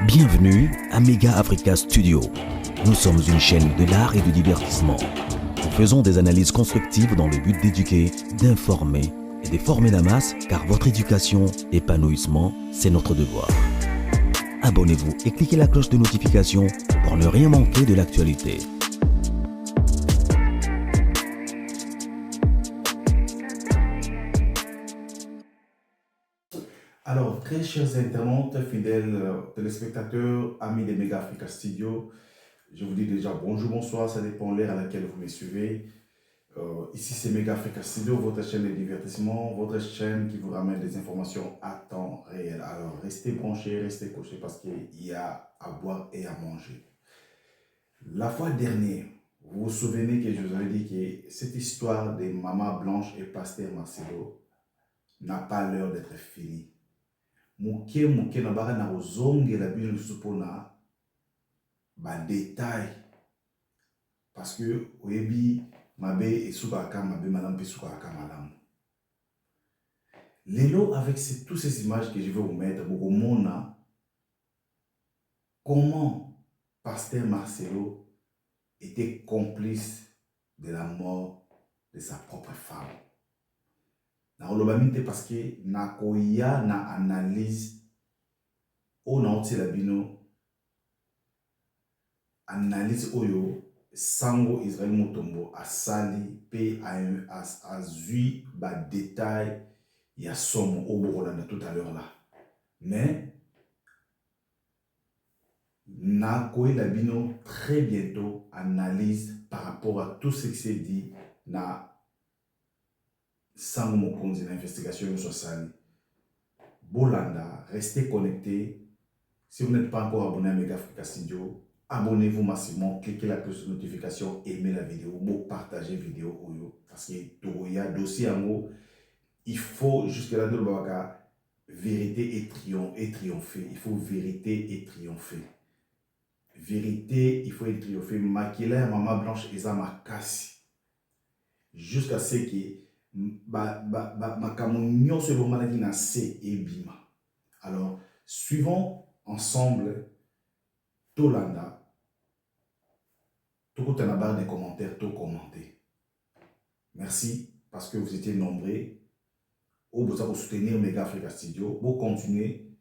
Bienvenue à Mega Africa Studio. Nous sommes une chaîne de l'art et du divertissement. Nous faisons des analyses constructives dans le but d'éduquer, d'informer et de former la masse, car votre éducation, épanouissement, c'est notre devoir. Abonnez-vous et cliquez la cloche de notification pour ne rien manquer de l'actualité. Alors, très chers internautes, fidèles téléspectateurs, amis de Mega Africa Studio, je vous dis déjà bonjour, bonsoir, ça dépend de l'heure à laquelle vous me suivez. Ici, c'est Mega Africa Studio, votre chaîne de divertissement, votre chaîne qui vous ramène des informations à temps réel. Alors, restez branchés, restez cochés parce qu'il y a à boire et à manger. La fois dernière, vous vous souvenez que je vous avais dit que cette histoire de Maman Blanche et Pasteur Marcelo n'a pas l'heure d'être finie. Muke na bara na ozongela bino lisusu mpona détail parce que oyebi mabe esukaka mabe malamu mpe esukaka malamu. Lelo avec toutes ces images que je vais vous mettre, bokomona comment Pasteur Marcelo était complice de la mort de sa propre femme. Na olobamite parce que na koya na analyse o na otela bino analyse oyo sango Israël Mutombo asali pe azui ba détail ya somo o bokolanda tout à l'heure là. Mais na koya bino très bientôt analyse par rapport à tout ce qui s'est dit na Sango Mokonzi na investigation sur Sali. Bolanda, restez connectés. Si vous n'êtes pas encore abonné à Mega Africa Studio, abonnez-vous massivement, cliquez la cloche de notification, aimez la vidéo, partagez la vidéo. Parce que Togoya, dossier en haut, il faut jusque-là de l'Obaka, vérité et triompher. Il faut vérité et triompher. Vérité, il faut triompher. Makila, Maman Blanche, Ezama Kassi. Jusqu'à ce que alors, suivons ensemble Tolanda. Tout en barre des commentaires, tout commenter. Merci parce que vous étiez nombreux. Vous avez soutenir Mega Africa Studio. Vous continuez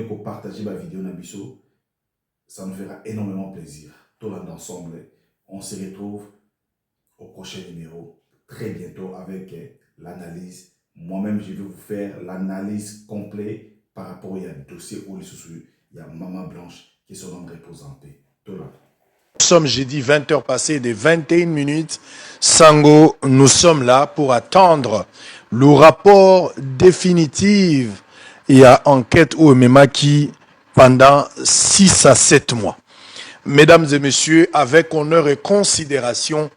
pour partager ma vidéo Nabiso. Ça nous fera énormément plaisir. Tolanda ensemble. On se retrouve au prochain numéro. Très bientôt avec l'analyse. Moi-même, je vais vous faire l'analyse complète par rapport à dossier où il y a Maman Blanche qui est son nom représenté. Nous sommes jeudi 20h passées de 21 minutes. Sango, nous sommes là pour attendre le rapport définitif. Il y a enquête au Memaki pendant 6 à 7 mois. Mesdames et messieurs, avec honneur et considération,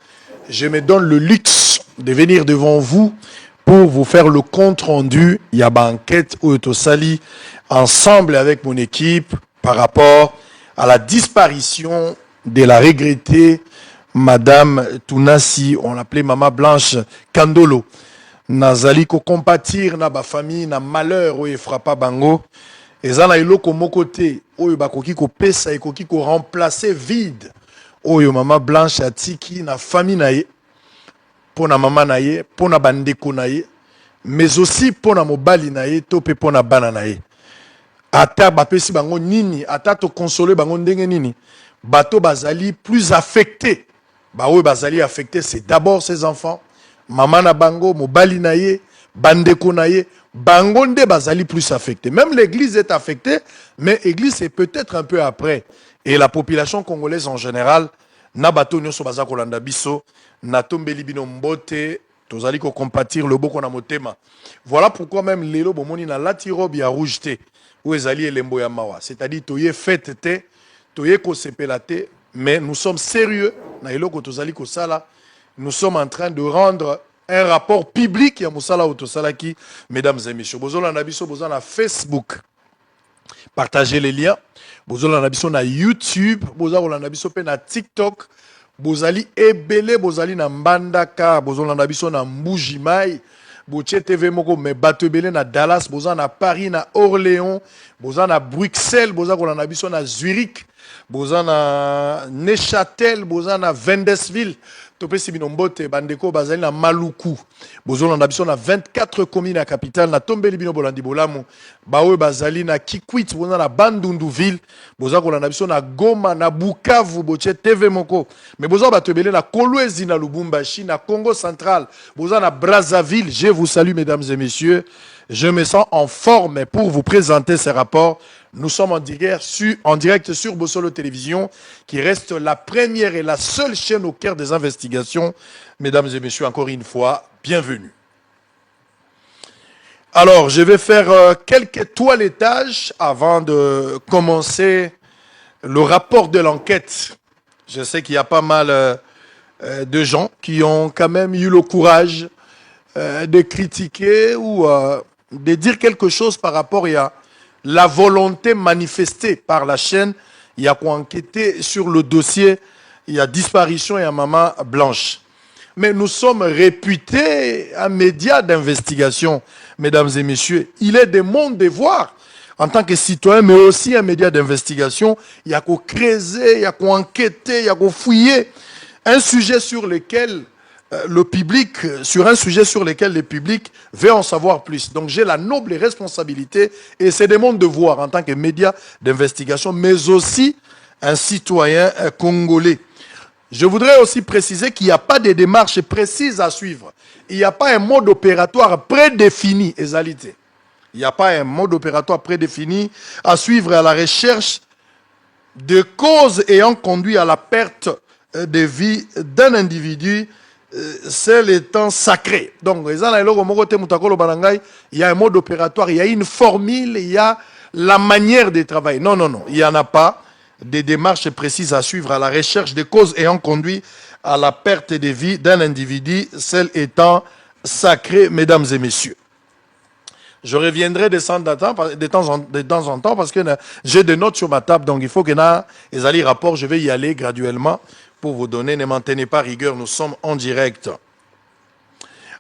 je me donne le luxe de venir devant vous pour vous faire le compte rendu. Il y a une enquête au Tosali ensemble avec mon équipe par rapport à la disparition de la regrettée Madame Tounassi, on l'appelait Maman Blanche Kandolo. Nazali ko compatir na ba famille na malheur o frappa bango. Ezana iloko mokote oyo bakoki ko pesa ekoki ko remplacer vide. Oyo Maman Blanche atiki na famille na ye. Pour na maman na ye, pour na bandeko na ye, mais aussi pour na mobali na ye, to pe pour na bana na ye. Ata bapesi bango nini, ata to consoler bango ndenge nini, bato bazali plus affecté. Ba oui bazali affecté, c'est d'abord ses enfants, maman na bango, mobali na ye, bandeko na ye, bango nde bazali plus affecté. Même l'église est affectée, mais l'église c'est peut-être un peu après. Et la population congolaise en général, na bato nyonso baza kolanda biso na tombeli bino mbote tozali ko compatir le boko na motema. Voilà pourquoi même lelo bomoni na lati robe ya rouge te ou ezali elembo ya mawa, c'est-à-dire toye fête te toye ko sepela te, mais nous sommes sérieux na eloko tozali ko sala. Nous sommes en train de rendre un rapport public ya musala otosalaki. Mesdames et messieurs, bozolanda biso bozana Facebook, partagez les liens. Bozolanda biso na YouTube, bozolanda biso pe na TikTok, bozali ebele, bozali na Mbandaka, bozolanda biso na Mbujimai, boche TV moko mais bato ebele na Dallas, boza na Paris, na Orléans, boza na Bruxelles, boza kolanda biso na Zurich, boza na Neuchâtel, boza na Wendelsville. Topesi bino mbote bandeko bazali na Maluku. Bozolanda biso na 24 communes à capitale na tombeli bino bolandi bolamu. Bawe bazali na Kikwit, boza na Bandunduville, boza kolanda biso na Goma, na Bukavu, boche TV moko. Mais boza batebele na Kolwezi na Lubumbashi, na Congo central, boza na Brazzaville. Je vous salue mesdames et messieurs. Je me sens en forme pour vous présenter ces rapports. Nous sommes en direct sur Bossolo Télévision, qui reste la première et la seule chaîne au cœur des investigations. Mesdames et messieurs, encore une fois, bienvenue. Alors, je vais faire quelques toilettages avant de commencer le rapport de l'enquête. Je sais qu'il y a pas mal de gens qui ont quand même eu le courage de critiquer ou de dire quelque chose par rapport à la volonté manifestée par la chaîne. Il y a quoi enquêter sur le dossier, il y a disparition et à Maman Blanche. Mais nous sommes réputés un média d'investigation, mesdames et messieurs. Il est de mon devoir, en tant que citoyen, mais aussi un média d'investigation. Il y a qu'à creuser, il y a qu'à enquêter, il y a qu'à fouiller un sujet sur lequel le public veut en savoir plus. Donc j'ai la noble responsabilité, et c'est de mon devoir en tant que média d'investigation, mais aussi un citoyen congolais. Je voudrais aussi préciser qu'il n'y a pas de démarche précise à suivre. Il n'y a pas un mode opératoire prédéfini, égalité. Il n'y a pas un mode opératoire prédéfini à suivre à la recherche de causes ayant conduit à la perte de vie d'un individu, celle étant sacrée. Donc, il y a un mode opératoire, il y a une formule, il y a la manière de travailler. Non, non, non, il n'y en a pas de démarches précises à suivre à la recherche des causes ayant conduit à la perte de vie d'un individu, celle étant sacrée, mesdames et messieurs. Je reviendrai de temps en temps parce que j'ai des notes sur ma table, donc il faut que les alliés rapports, je vais y aller graduellement pour vous donner. Ne maintenez pas rigueur, nous sommes en direct.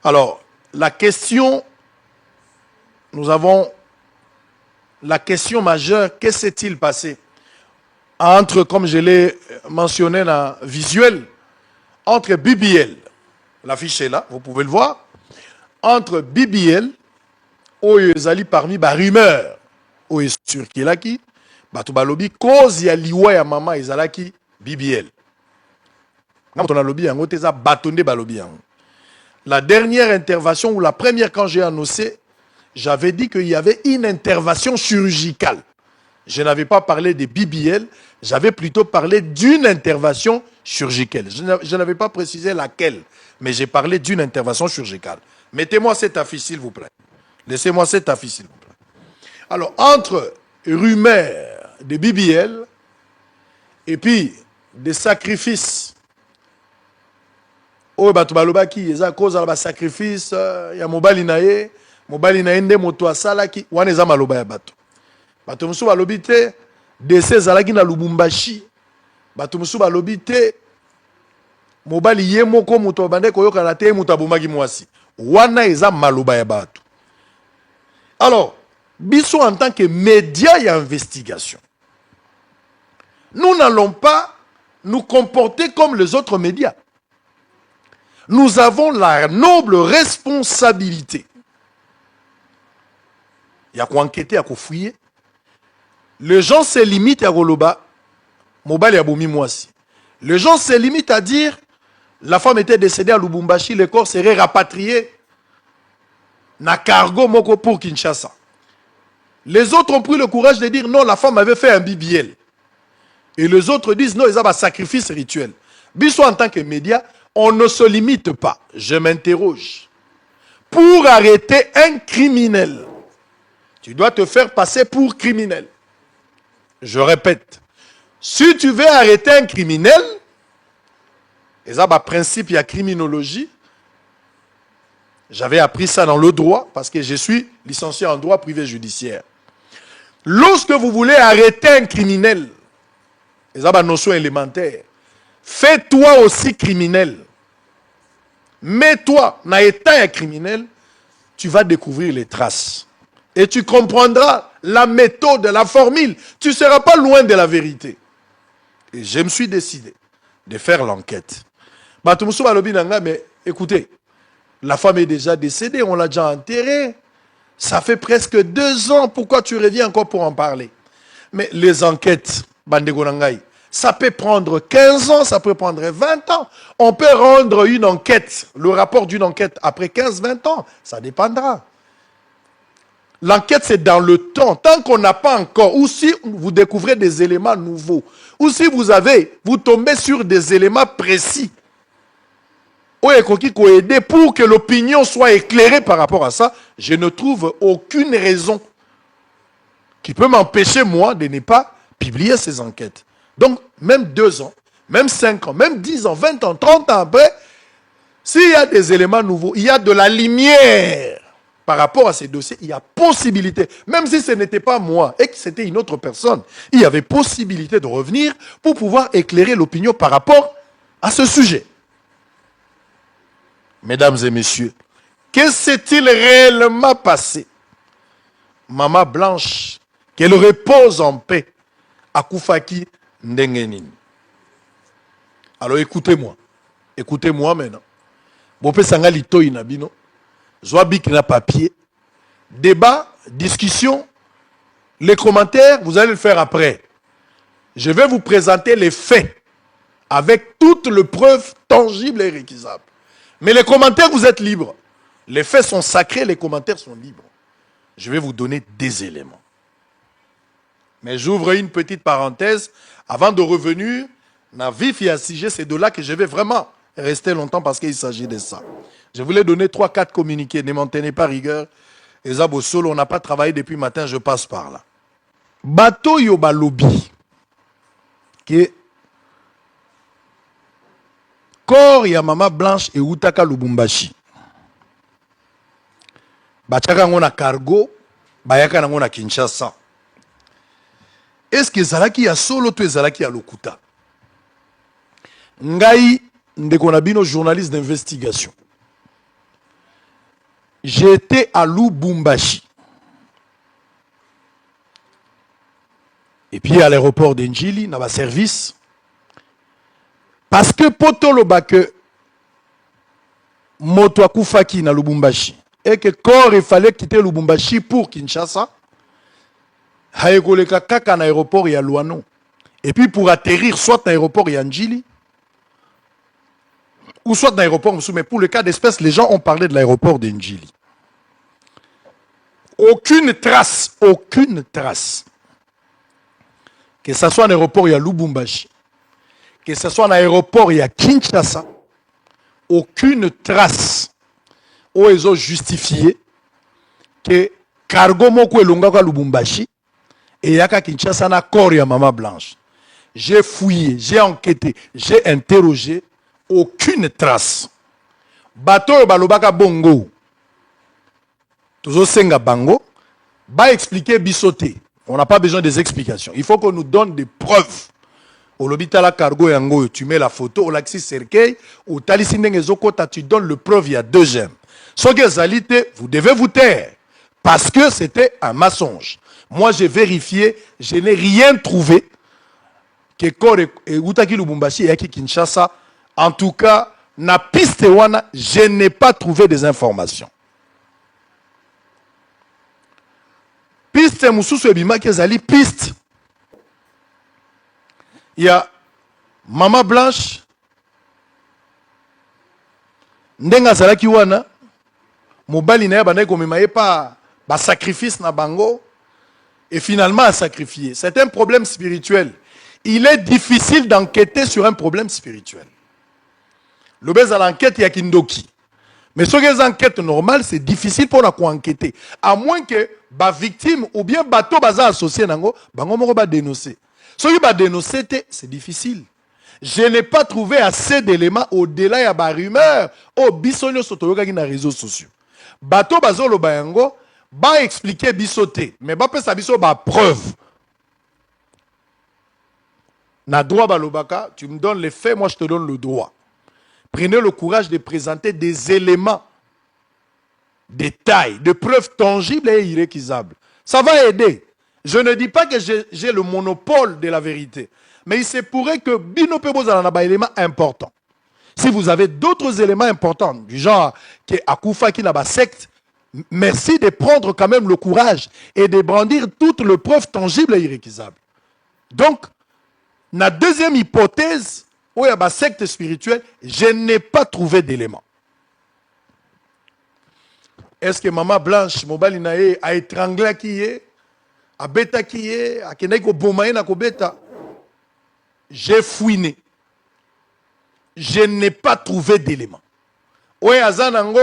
Alors, la question, nous avons la question majeure, que s'est-il passé entre, comme je l'ai mentionné dans le visuel, entre BBL, l'affiche est là, vous pouvez le voir, entre BBL, oyo ezali parmi ba rumeur oyo circulaki bato balobi cause ya liwa ya mama ezalaki BBL. Quand on a lobby yango teza bato nde balobi yango. La dernière intervention ou la première quand j'ai annoncé, j'avais dit qu'il y avait une intervention chirurgicale. Je n'avais pas parlé de BBL, j'avais plutôt parlé d'une intervention chirurgicale. Je n'avais pas précisé laquelle, mais j'ai parlé d'une intervention chirurgicale. Mettez-moi cette affiche s'il vous plaît. Laissez-moi cette affiche, s'il vous plaît. Alors, entre rumeurs de BBL et puis des sacrifices, oh, batubalobaki, il y a cause de sacrifice, il y a mobali nae nde moto asalaki, wana eza maloba ya bato. Bato musu balobi te, décès zalaki na Lubumbashi. Bato musu balobi te, mobali ye moko moto bande koyoka na te moto abomaki mwasi. Wana eza maloba ya bato. Alors, biso en tant que média et investigation, nous n'allons pas nous comporter comme les autres médias. Nous avons la noble responsabilité. Il y a quoi enquêter, il y a quoi fouiller. Les gens se limitent à Goloba, Mobile Yaboumi Mwasi. Les gens se limitent à dire la femme était décédée à Lubumbashi, le corps serait rapatrié na cargo moko pour Kinshasa. Les autres ont pris le courage de dire non, la femme avait fait un BBL. Et les autres disent non, ils ont un sacrifice rituel. Biso en tant que média, on ne se limite pas. Je m'interroge. Pour arrêter un criminel, tu dois te faire passer pour criminel. Je répète. Si tu veux arrêter un criminel, ils ont un principe, il y a criminologie. J'avais appris ça dans le droit parce que je suis licencié en droit privé judiciaire. Lorsque vous voulez arrêter un criminel, ils ont une notion élémentaire. Fais-toi aussi criminel. Mets-toi dans l'état un criminel tu vas découvrir les traces. Et tu comprendras la méthode, la formule. Tu ne seras pas loin de la vérité. Et je me suis décidé de faire l'enquête. Mais écoutez, la femme est déjà décédée, on l'a déjà enterrée. Ça fait presque 2 ans. Pourquoi tu reviens encore pour en parler? Mais les enquêtes, ça peut prendre 15 ans, ça peut prendre 20 ans. On peut rendre une enquête, le rapport d'une enquête après 15-20 ans. Ça dépendra. L'enquête, c'est dans le temps. Tant qu'on n'a pas encore, ou si vous découvrez des éléments nouveaux, ou si vous tombez sur des éléments précis, pour que l'opinion soit éclairée par rapport à ça, je ne trouve aucune raison qui peut m'empêcher, moi, de ne pas publier ces enquêtes. Donc, même 2 ans, même 5 ans, même 10 ans, 20 ans, 30 ans après, s'il y a des éléments nouveaux, il y a de la lumière par rapport à ces dossiers, il y a possibilité, même si ce n'était pas moi et que c'était une autre personne, il y avait possibilité de revenir pour pouvoir éclairer l'opinion par rapport à ce sujet. Mesdames et messieurs, que s'est-il réellement passé? Maman Blanche, qu'elle repose en paix, à Koufaki Ndengenin. Alors écoutez-moi maintenant. Bopé Sangali Toy Nabino, Zouabik na papier, débat, discussion, les commentaires, vous allez le faire après. Je vais vous présenter les faits avec toutes les preuves tangibles et réquisables. Mais les commentaires, vous êtes libres. Les faits sont sacrés, les commentaires sont libres. Je vais vous donner des éléments. Mais j'ouvre une petite parenthèse avant de revenir dans vif et à sujet. C'est de là que je vais vraiment rester longtemps parce qu'il s'agit de ça. Je voulais donner 3-4 communiqués. Ne m'en tenez pas rigueur. Et Zabo Solo, on n'a pas travaillé depuis matin, je passe par là. Bateau Yoba Lobby, qui est corps ya Maman Blanche et Utaka Lubumbashi. Bachaka ngona cargo, bayaka ngona Kinshasa. Est-ce que Zalaki a solo tu Zalaki a lokuta? Ngai Ndekonabino, journaliste d'investigation. J'étais à Lubumbashi. Et puis à l'aéroport d'Enjili, dans ma service. Parce que Potolo Bake Moto Koufaki na Lubumbashi. Et que corps il fallait quitter Lubumbashi pour Kinshasa. Haegoleka kaka na aéroport ya Luano. Et puis pour atterrir soit dans l'aéroport ya Njili, ou soit dans l'aéroport, mais pour le cas d'espèce, les gens ont parlé de l'aéroport d'Enjili. Aucune trace. Que ce soit un aéroport ya Lubumbashi, que ce soit un aéroport ya Kinshasa, aucune trace où ils ont justifié que cargo moko elongaka Lubumbashi et yaka Kinshasa na corps ya Maman Blanche. J'ai fouillé, j'ai enquêté, j'ai interrogé, aucune trace. Bateau balobaka bongo. Toujours senga bango, ba expliquer bisoté. On n'a pas besoin des explications. Il faut qu'on nous donne des preuves. Au l'hôpital cargo yango, tu mets la photo, au laxi cercueil, au talisindeng ezokota, tu donnes le preuve, il y a 2 gemmes. Sogezalité, vous devez vous taire. Parce que c'était un mensonge. Moi, j'ai vérifié, je n'ai rien trouvé que Kore et Utaki Lubumbashi et Yaki Kinshasa. En tout cas, na piste wana, je n'ai pas trouvé des informations. Piste Moussou Ebima Kezali, piste. Il y a Maman Blanche, Ndenga Zalaki wana, Mobali na yabana komemaye pa ba sacrifice na bango, et finalement à sacrifier. C'est un problème spirituel. Il est difficile d'enquêter sur un problème spirituel. Le baiser à l'enquête, il y a Kindoki. Mais sur les enquêtes normales, c'est difficile pour la enquêter. À moins que la victime ou bien bateau baza associé nango, bango moko ba dénoncer. Ce qui va dénoncer, c'est difficile. Je n'ai pas trouvé assez d'éléments au-delà de la rumeur au bisonyo sotoyoka qui na réseaux sociaux. Bateau bazo lo bayango ba expliquer bisoté, mais ba pesa biso ba preuve. Na droit balobaka, tu me donnes les faits, moi je te donne le droit. Prenez le courage de présenter des éléments détails, de preuves tangibles et irrécusables. Ça va aider. Je ne dis pas que j'ai le monopole de la vérité, mais il se pourrait que Bino Pebo Zala un élément important. Si vous avez d'autres éléments importants, du genre que Akoufa qui n'a pas secte, merci de prendre quand même le courage et de brandir toutes les preuves tangibles et irrécusables. Donc, la deuxième hypothèse, où il y a une secte spirituelle, je n'ai pas trouvé d'éléments. Est-ce que Maman Blanche, Mobali Nae, a étranglé qui est, a bêta qui est, a keneko bomaye na ko bêta? J'ai fouiné. Je n'ai pas trouvé d'éléments. Oui, Azanango,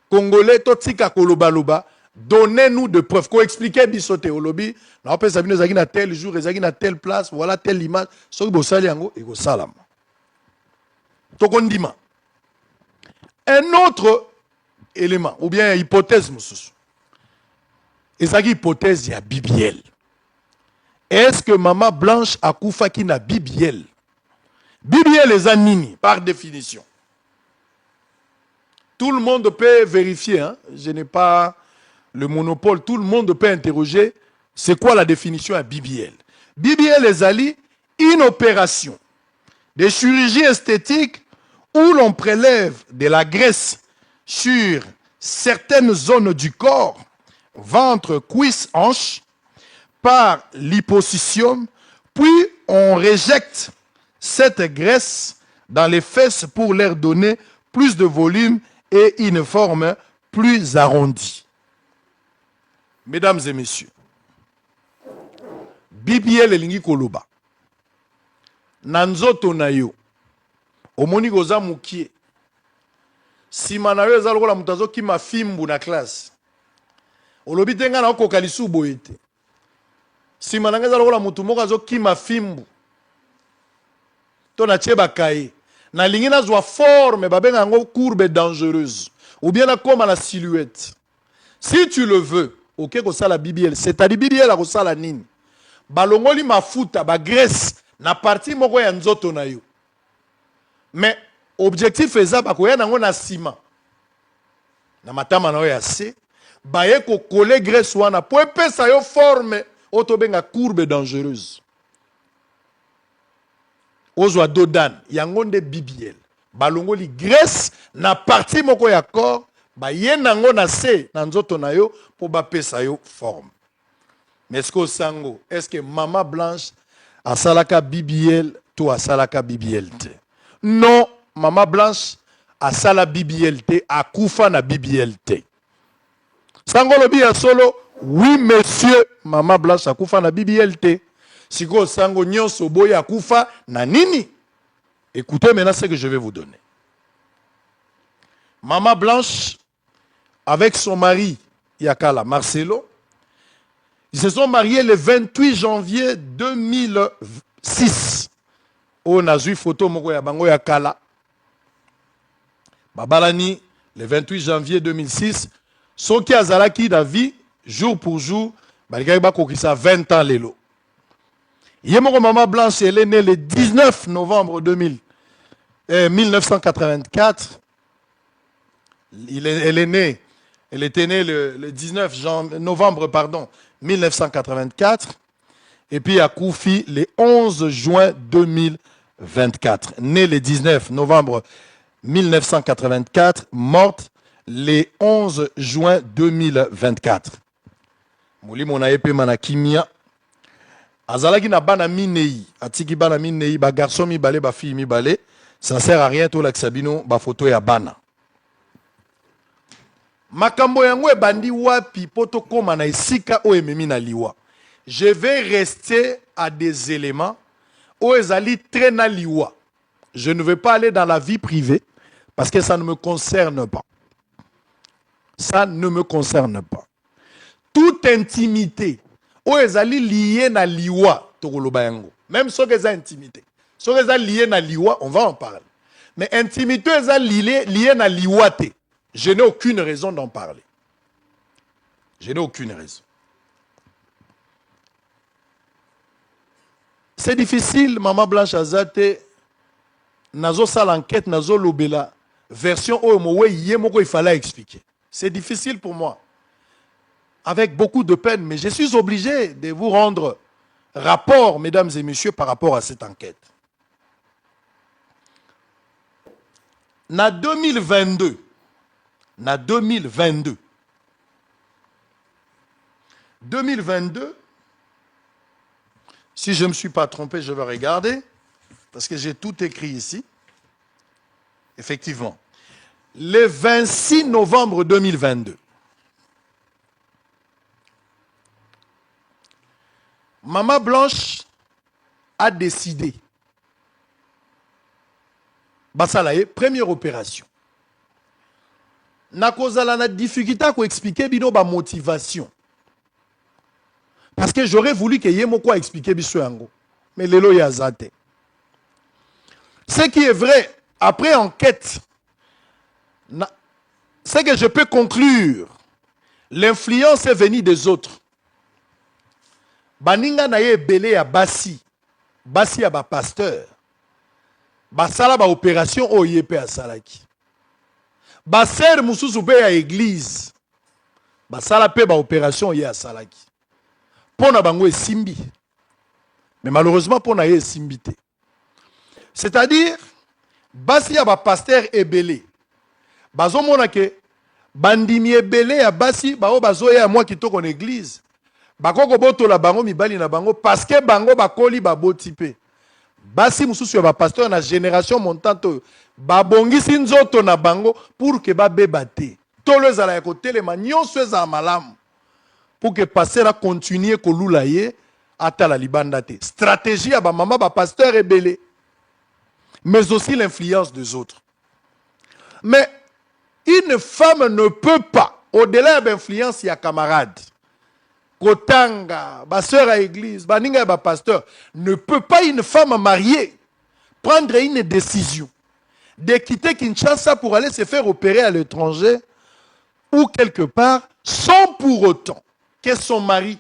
Congolais, Totsika Kolobaloba, donnez-nous de preuves. Qu'on explique bisote au lobby. On peut savoir que à tel jour, à telle place, voilà telle image. Ce que vous savez, et vous salam. Tokondima. Un autre élément, ou bien hypothèse, monsieur. Et ça, hypothèse, il y a Bibiel. Est-ce que Maman Blanche a koufa qui n'a Bibiel? Bibiel les anini, par définition. Tout le monde peut vérifier. Hein? Je n'ai pas le monopole. Tout le monde peut interroger. C'est quoi la définition à Bibiel? Bibiel les alliés, une opération de chirurgie esthétique où l'on prélève de la graisse sur certaines zones du corps, ventre, cuisse, hanche, par liposuction, puis on réjecte cette graisse dans les fesses pour leur donner plus de volume et une forme plus arrondie. Mesdames et messieurs, Bibiel elingi koloba. Nanzoto na yo. Omoni goza mukie. Sima na yo eza lokola mutazo ki mafimbu na classe. Olobi tenga na okokalisu boyete. Sima na eza lokola mutu moko azo ki mafimbu. To na tie bakaye. Na lingi na zwa forme babenga ngo courbe dangereuse ou bien na koma la silhouette. Si tu le veux, OK ko sala Bibiel, c'est-à-dire Bibiel a ko sala nini? Balongoli mafuta ba graisse na partie moko ya nzoto na yo. Mais objectif eza ba ko ya nango na sima. Na matama na yo ya se, ba ye ko coller graisse wana po epesa yo forme otobenga courbe dangereuse. Ozwa dodan yango nde Bibiel. Balongoli graisse na partie moko ya corps, ba ye nango na se na nzoto na yo po ba pesa yo forme. Mais est-ce que sango, est-ce que Maman Blanche a salaka Bibiel, toi a salaka Bibiel te? Non, Maman Blanche a sala Bibiel te, a koufa na Bibiel te. Sango lobi ya solo, oui monsieur, Maman Blanche a koufa na Bibiel te. Siko sango nyonso boya koufa na nini? Écoutez maintenant ce que je vais vous donner. Maman Blanche, avec son mari, Yakala Marcelo, ils se sont mariés le 28 janvier 2006. On a vu photo moko ya bango ya kala. Babalani, le 28 janvier 2006. Soki azalaki da vie, jour pour jour, balikaki bakokisa 20 ans lelo. Yemoko Maman Blanche, elle est née le 19 novembre 1984. Elle est née, elle était née le 19 novembre, 1984. Et puis à Koufi, le 11 juin 2024. Née le 19 novembre 1984, morte le 11 juin 2024. Mouli monaepe manakimia. Azalaki na bana minei, atiki bana minei, ba garçon mi balé, ba fille mi balé. Ça ne sert à rien, tout l'axabino, ba photo ya bana. Makambo yango e bandi wapi poto koma na esika o ememi na liwa. Je vais rester à des éléments où ezali très na liwa. Je ne vais pas aller dans la vie privée parce que ça ne me concerne pas. Ça ne me concerne pas. Toute intimité où ezali lié na liwa tokoloba yango. Même ce que c'est intimité. Ce que c'est lié na liwa, on va en parler. Mais intimité ezali lié na liwa te. Je n'ai aucune raison d'en parler. Je n'ai aucune raison. C'est difficile, Maman Blanche Azate, nazo sal enquête, nazo lobela, version Omowe, yemoko il fallait expliquer. C'est difficile pour moi. Avec beaucoup de peine, mais je suis obligé de vous rendre rapport, mesdames et messieurs, par rapport à cette enquête. Na 2022, 2022, si je ne me suis pas trompé, je vais regarder, parce que j'ai tout écrit ici. Effectivement. Le 26 novembre 2022, Maman Blanche a décidé, basalaye, première opération. Na kozala na difficulté ko expliquer bino ba motivation. Parce que j'aurais voulu que yé moko expliquer biso yango. Mais lelo yazate. Ce qui est vrai, après enquête, c'est que je peux conclure. L'influence est venue des autres. Baninga na ye belé ya basi. Basi ya ba pasteur. Basala ba opération o yepe a salaki. Baser mususu pe ya église. Basala pe ba opération ye a salaki. Pona bango simbi. Mais malheureusement pona ye simbite. C'est-à-dire basi ya ba pasteur ebelé. Bazo mona ke bandimi ebelé ya basi bao bazo ya moi kitoko en église. Bakoko boto la bango mibali na bango parce que bango bakoli baboti pe. Basi mususu ya ba pasteur na génération montante babongisi nzoto na bango pour que ba bebate. Tolo ezala ya kotelema nyonso eza malamu. Pour que pasteur a continuer kolula ye ata la libanda te. Stratégie ya ba mama ba pasteur ebelé. Mais aussi l'influence des autres. Mais une femme ne peut pas, au-delà de l'influence, il y a camarade. Kotanga, ma soeur à l'église, baninga ba pasteur, ne peut pas une femme mariée prendre une décision de quitter Kinshasa pour aller se faire opérer à l'étranger ou quelque part sans pour autant que son mari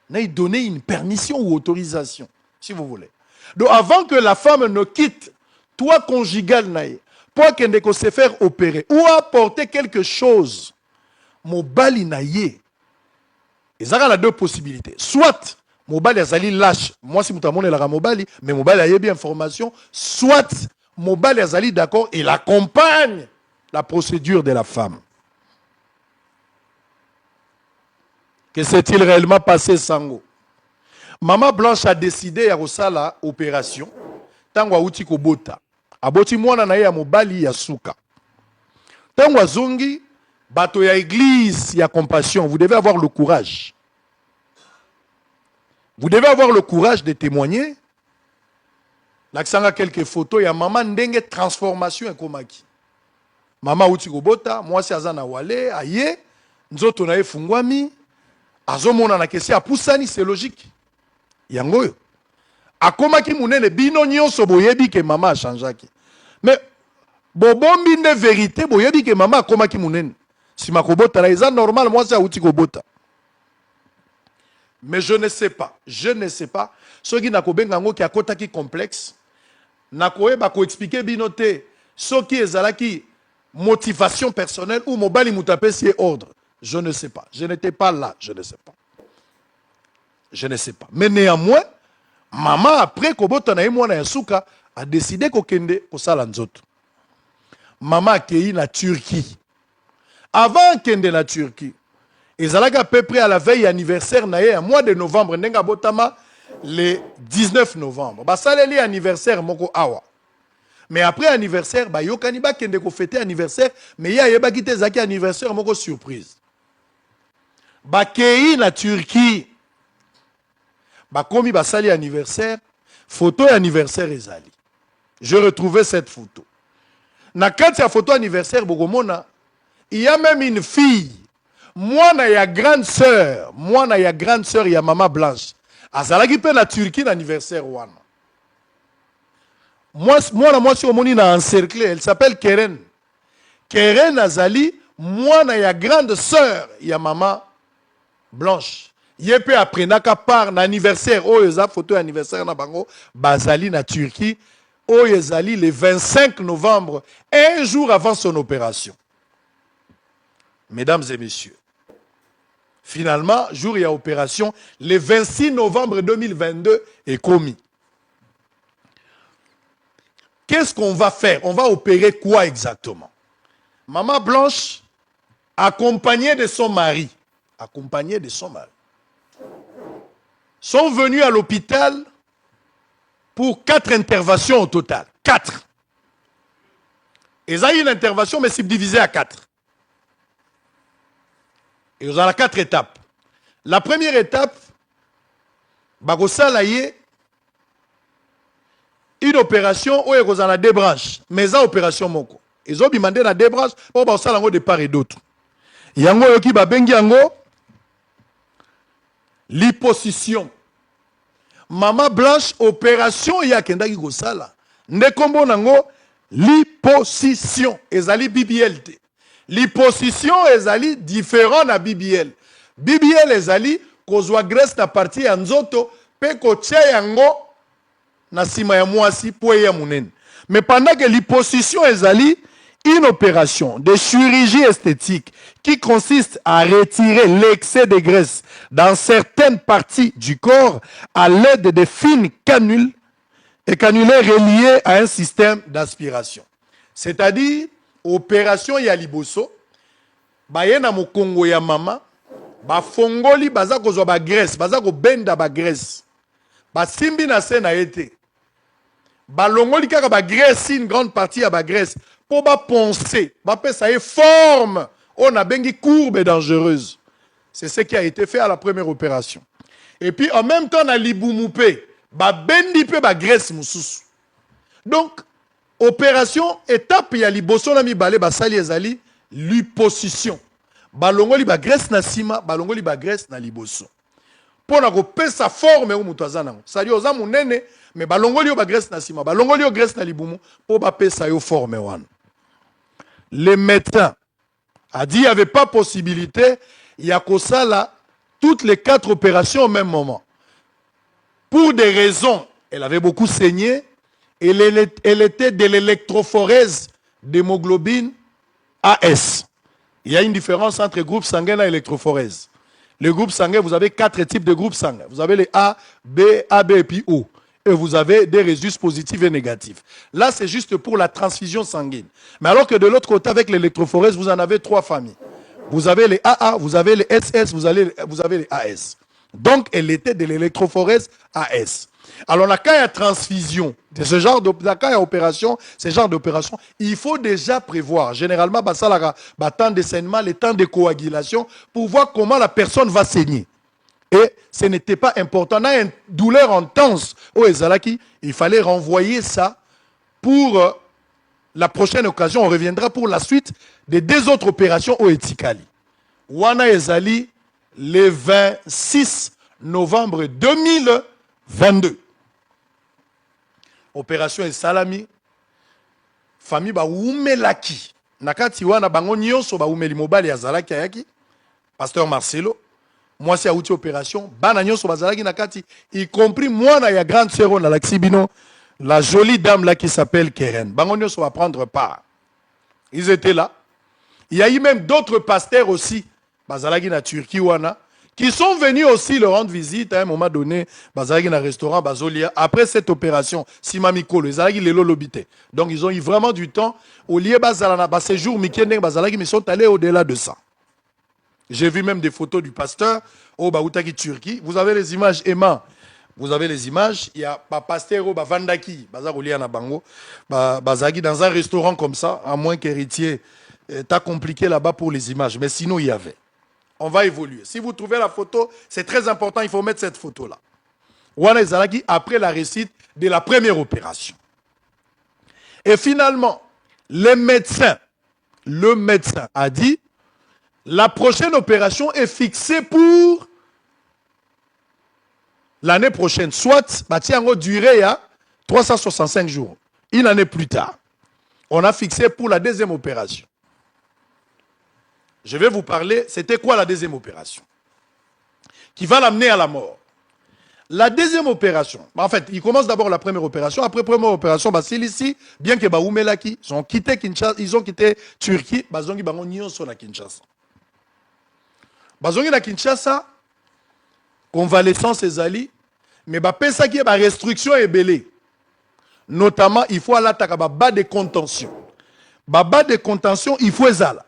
n'ait donné une permission ou autorisation, si vous voulez. Donc avant que la femme ne quitte toi conjugal naïe, pour qu'elle ne se faire opérer ou apporter quelque chose, mobali naïe, il y a deux possibilités. Soit mobali azali lâche, moi si moutamon est la mobali, mais mobali a bien information, soit mobali azali d'accord, il accompagne la procédure de la femme. Que s'est-il réellement passé, Sango? Maman Blanche a décidé à la opération, tango auti kobota. Aboti mwana na ye ya mobali ya suka. Tango azongi, bato ya église ya compassion, vous devez avoir le courage. Vous devez avoir le courage de témoigner. Laksanga quelques photos, ya maman ndenge transformation ekomaki. Mama uti kobota, mwasi azana wale, aye, nzoto na ye fungwami, azomona na kesi apusani, c'est logique. Yangoyo. Akomaki munene bino nyonso boyebi ke mama a changeaki. Mais bobombi ne vérité boyebi ke mama akomaki munene. Si makobota la eza normal moi ça uti kobota. Mais je ne sais pas. Je ne sais pas. Soki nakobenga ngo ki akotaki complexe. Nakoyeba ko expliquer bino te soki ezalaki motivation personnelle ou mobali mutapesi ordre. Je ne sais pas. Je n'étais pas là, je ne sais pas. Je ne sais pas. Mais néanmoins maman, après Kobota na mwana ya suka, a décidé kokende kosala nzoto. Maman a accueilli la Turquie. Avant kende la Turquie, ezalaka à peu près à la veille anniversaire na ye, mois de novembre, nenga botama le 19 novembre. Basaleli anniversaire moko awa. Mais après anniversaire, ba yokani ba kende ko fêter anniversaire, mais ya yeba kite zaki anniversaire moko surprise. Ba kei na Turquie. Bakomi basali anniversaire, photo anniversaire ezali. Je retrouvais cette photo. Na kati ya photo anniversaire bogomona, il y a même une fille. Moi na ya grande sœur ya maman Blanche. Azalaki pe na Turquie l'anniversaire wana. Moi si omoni na encerclé, elle s'appelle Keren. Keren azali moi na ya grande sœur ya maman Blanche. Yepe après naka part na anniversaire oyeza photo anniversaire na bango bazali na Turquie oyezali le 25 novembre un jour avant son opération. Mesdames et messieurs, finalement, jour il y a opération, le 26 novembre 2022 est commis. Qu'est-ce qu'on va faire? On va opérer quoi exactement? Maman Blanche, accompagnée de son mari, sont venus à l'hôpital pour 4 interventions au total. 4. Ils ont eu une intervention, mais subdivisée à 4. Et vous avez 4 étapes. La première étape, Bagosalaye, une opération où ils ont 2 branches. Mais ça, opération moko. Ils ont demandé la 2 branches pour Bagosalaye de part et d'autre. Yango yoki babengi yango liposuction. Maman Blanche, opération yakendaki gosala. Ndekombo nango liposuction. Ezali BBL. Liposuction ezali différent na BBL. BBL ezali kozwa graisse na partie ya nzoto pe kotia yango na sima ya mwasi po ya munene. Mais pendant que liposuction ezali une opération de chirurgie esthétique qui consiste à retirer l'excès de graisse dans certaines parties du corps à l'aide de fines canules et canulaires reliées à un système d'aspiration. C'est-à-dire, opération ya liboso, bayena mokongo ya mama, ba fongoli baza kozwa ba graisse, baza ko benda ba graisse. Ba simbi na se na ete. Ba longoli kaka ba graisse, une grande partie ya ba graisse. Pour ba poncer, ba pesa y forme, on a bengi courbe et dangereuse. C'est ce qui a été fait à la première opération. Et puis en même temps, on a liboumoupe, ba bendi pe ba graisse mousous. Donc, opération, étape, il y a liboso na mi balé, ba sali ezali, liposuction. Ba longoli ba graisse na sima, ba longoli ba graisse na liboso. Pour na ko pesa forme ou mutazana. Sali oza munene, mais ba longoli yo ba graisse na sima, ba longoli yo graisse na libumu, pour ba pesa yo forme wan. Les médecins a dit qu'il n'y avait pas possibilité, il y a que ça là, toutes les 4 opérations au même moment. Pour des raisons, elle avait beaucoup saigné, elle était de l'électrophorèse d'hémoglobine AS. Il y a une différence entre groupe sanguin et électrophorèse. Le groupe sanguin, vous avez 4 types de groupes sanguins. Vous avez les A, B, AB et puis O. Et vous avez des résultats positifs et négatifs. Là, c'est juste pour la transfusion sanguine. Mais alors que de l'autre côté, avec l'électrophorèse, vous en avez 3 familles. Vous avez les AA, vous avez les SS, vous avez les AS. Donc, elle était de l'électrophorèse AS. Alors, la cas de transfusion, de ce genre d'opération, ce genre d'opération, il faut déjà prévoir. Généralement, le temps de saignement, le temps de coagulation, pour voir comment la personne va saigner. Et ce n'était pas important. On a une douleur intense au Ezalaki. Il fallait renvoyer ça pour la prochaine occasion. On reviendra pour la suite des 2 autres opérations au Etikali. Wana Ezali le 26 novembre 2022. Opération Esalami. Famille ba umelaki. Nakati wana bango nyonso ba umeli mobali Azalaki ayaki. Pasteur Marcelo. Moi, c'est outil opération. Banagnon sur Bazalaki Nakati, y compris moi, il y a grande sœur dans l'Axibino, la jolie dame là qui s'appelle Keren. Banagnon va prendre part. Ils étaient là. Il y a eu même d'autres pasteurs aussi, Bazalaki na Turquie wana, qui sont venus aussi leur rendre visite à un moment donné, Bazalaki na restaurant Bazolia. Après cette opération, Simamikolo, Bazalaki les lolobité. Donc ils ont eu vraiment du temps. Au lieu Bazalana, séjour Mikendeng Bazalaki, mais ils sont allés au-delà de ça. J'ai vu même des photos du pasteur au Baoutaki Turquie. Vous avez les images, Emma. Vous avez les images. Il y a un pasteur au Vandaki, Bango, Bazagi, dans un restaurant comme ça, à moins qu'héritier, t'as compliqué là-bas pour les images. Mais sinon, il y avait. On va évoluer. Si vous trouvez la photo, c'est très important, il faut mettre cette photo-là. Wana Zalaki, après la réussite de la première opération. Et finalement, le médecin a dit, la prochaine opération est fixée pour l'année prochaine. Soit, Batiango durée à 365 jours. Une année plus tard. On a fixé pour la 2e opération. Je vais vous parler, c'était quoi la 2e opération? Qui va l'amener à la mort. La 2e opération, en fait, il commence d'abord la première opération. Après première opération, ici, bien que Baoumelaki, ils ont quitté Kinshasa, ils ont quitté Turquie, ils ont quitté Kinshasa. Bazongi na Kinshasa, convalescence ezali, mais bapesa ki ba restriction ebele. Notamment, il faut aller à bas de contention. Baba de contention, il faut ezala.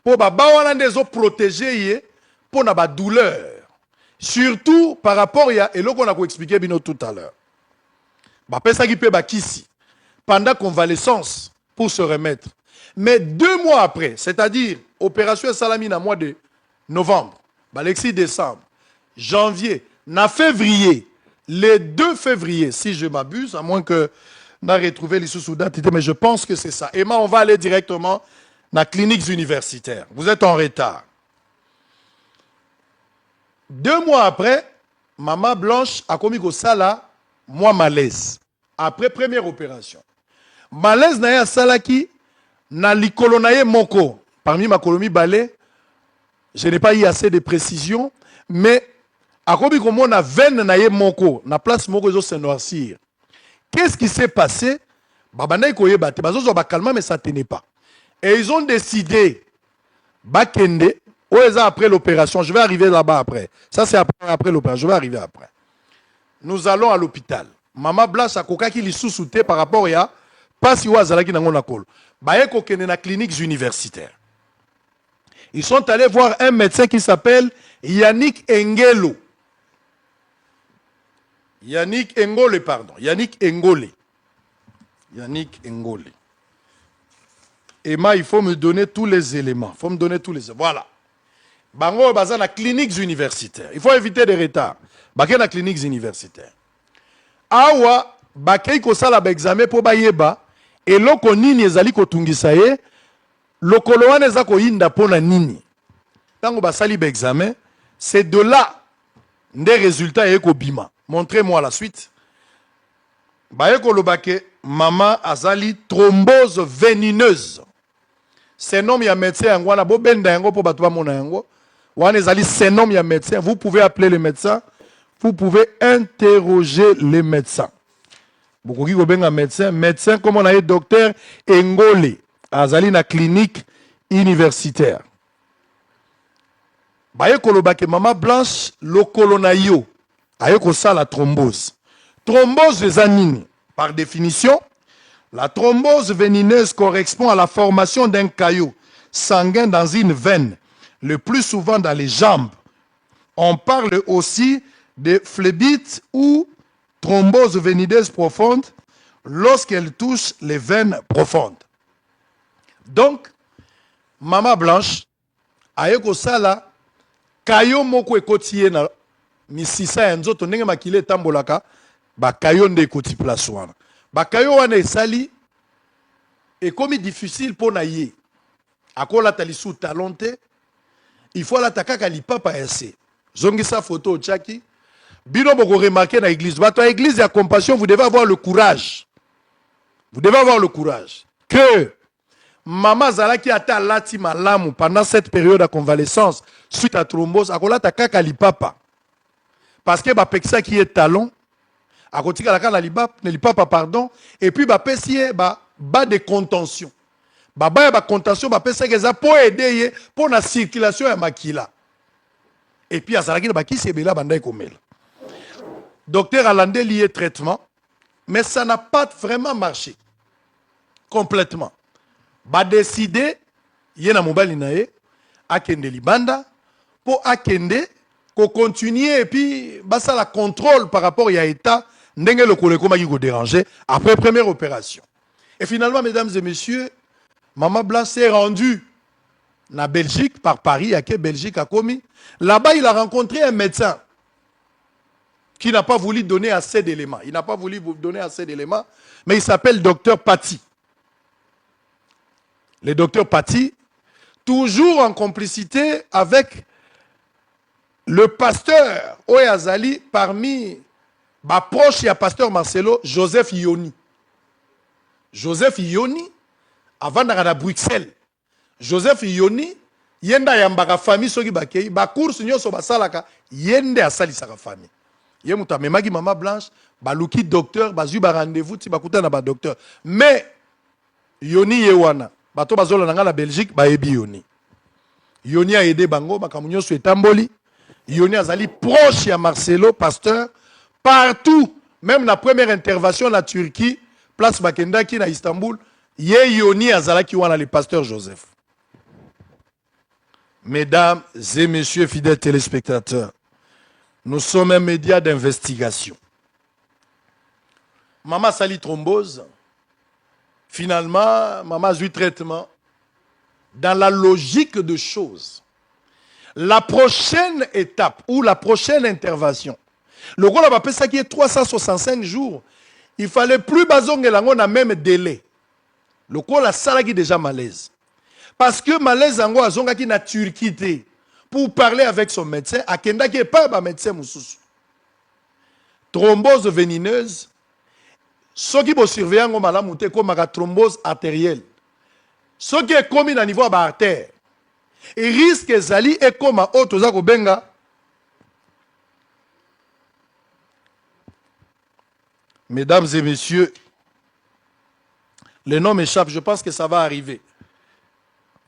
Pour baba wana des autres protéger pour na ba douleur. Surtout par rapport à et qu'on a expliqué bino tout à l'heure. Bapesa ki pe bakisi pendant convalescence pour se remettre. Mais 2 mois après, c'est-à-dire opération Salamina mois de novembre, Alexis décembre, janvier, na février, le 2 février, si je m'abuse, à moins que n'a retrouvé les sous-date, mais je pense que c'est ça. Emma, on va aller directement dans les cliniques universitaires. Vous êtes en retard. 2 mois après, Maman Blanche a commis au sala, moi malaise. Après première opération. Malaise na ya salaki na likolo na ye moko. Parmi ma colonie balai, je n'ai pas eu assez de précision, mais a commis comme on a veine na ye moko, na place moko zo se noircir. Qu'est-ce qui s'est passé? Babana ikoye bate, bazo ba calma mais ça tenait pas. Et ils ont décidé bakende après l'opération, je vais arriver là-bas après. Ça c'est après l'opération, je vais arriver après. Nous allons à l'hôpital. Maman Blanche a koka ki li sous-souté par rapport à pas si wazalaki nango na kolo. Baye kokene na cliniques universitaires. Ils sont allés voir un médecin qui s'appelle Yannick Engelo. Yannick Engole, pardon. Yannick Engole. Yannick Engole. Emma, il faut me donner tous les éléments. Il faut me donner tous les éléments. Voilà. Bango baza na cliniques universitaires. Il faut éviter des retards. Baké na cliniques universitaires. Awa, baké ko sala ba examen pour bayeba et loko nini ezali ko tungisa ye, lokolo wana eza ko yinda pona nini. Tango basali ba examen, c'est de là des résultats et ko bima. Montrez-moi la suite. Baye ko lobake maman azali thrombose veineuse. C'est nom ya médecin yango wana bo benda yango po bato ba mona yango. Wana ezali c'est nom ya médecin. Vous pouvez appeler le médecin. Vous pouvez interroger les médecins. Beaucoup qui benga médecin, médecin comme on a eu docteur Engole, azali na clinique universitaire. Baye kolobake maman Blanche lokolo na yo aye ko sa la thrombose. Thrombose des nini? Par définition, la thrombose veineuse correspond à la formation d'un caillot sanguin dans une veine, le plus souvent dans les jambes. On parle aussi de phlébite ou thrombose veineuse profonde lorsqu'elle touche les veines profondes. Donc, Maman Blanche aye ko sala kayo moko ekotiye na misisa ya nzoto ndenge makile tambolaka ba kayo nde ekoti place wana. Ba kayo wana esali ekomi difficile pona ye. Akola talisu talonte, il faut la takaka lipapa ese. Zongisa photo chaki. Bino boko remarquer na église. Bato à église ya compassion, vous devez avoir le courage. Vous devez avoir le courage. Que Maman Zalaki ata lati malamu pendant cette période de convalescence suite à thrombose, akola takaka lipapa. Parce que ba peksa qui est talon, akotika la kana lipapa pardon, et puis ba pesie ba de contention. Ba contention ba pesa que ça pour aider pour la circulation ya makila. Et puis azalaki ba ki sebela banda ekomela. Docteur Alandé lié traitement, mais ça n'a pas vraiment marché. Complètement. Ba décidé, yena mobali nae, akende libanda, pour akende, ko continuer et puis, bah ça la contrôle par rapport à l'état, ndenge le kolekoma qui ko déranger, après première opération. Et finalement, mesdames et messieurs, Maman Blanche s'est rendue na Belgique, par Paris, à quelle Belgique a commis. Là-bas, il a rencontré un médecin qui n'a pas voulu donner assez d'éléments. Il n'a pas voulu vous donner assez d'éléments, mais il s'appelle Docteur Paty. Le Docteur Paty, toujours en complicité avec le pasteur Oyazali, parmi ma proche, il y a pasteur Marcelo, Joseph Ioni. Joseph Ioni, avant d'aller à Bruxelles, Joseph Ioni, yenda yambaka famille soki bakei, ba course nyoso basalaka, yende asali saka famille. Yemuta memaki Maman Blanche, baluki docteur, bazu ba rendez-vous ti bakuta na ba docteur. Mais Yoni yewana, bato bazola nanga la Belgique ba ebi Yoni. Yoni a aidé bango, bakamunyo su etamboli. Yoni azali proche à Marcelo, pasteur, partout, même la première intervention en Turquie, place Bakendaki na Istanbul, Yoni azalaki wana le pasteur Joseph. Mesdames et messieurs fidèles téléspectateurs, nous sommes un média d'investigation. Maman sali thrombose, finalement, maman a eu traitement. Dans la logique de choses, la prochaine étape ou la prochaine intervention, le rôle a ça qui est 365 jours, il fallait plus bazongelango na même délai. Le rôle a ça qui est déjà malaise. Parce que malaise ango azonga qui na Turquie pour parler avec son médecin, akenda qui est pas ba médecin mususu. Thrombose venineuse, ce qui peut surveiller ngo malamu te comme la thrombose artérielle. Ce qui est commis à niveau artère. Et risque zali est comme à autre zako benga. Mesdames et messieurs, le nom m'échappe, je pense que ça va arriver.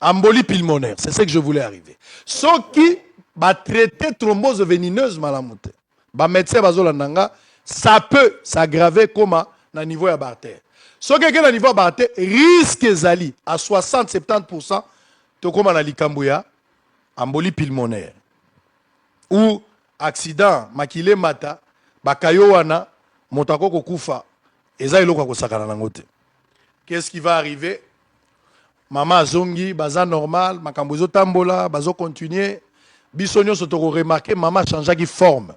Embolie pulmonaire, c'est ce que je voulais arriver. Ce qui va traiter thrombose venineuse malamute, ba médecin bazolandanga, ça peut s'aggraver comme à niveau artère. Ce qui est à niveau artère, risque zali à 60-70%, to comme na likambuya, embolie pulmonaire. Ou accident, makile mata, bakayo wana, motako kokufa, eza iloko kosakana nangote. Qu'est-ce qui va arriver? Maman zongi, baza normal, makambozo tambola, bazo continuer. Bisonyo sotoko remarqué, maman changea qui forme.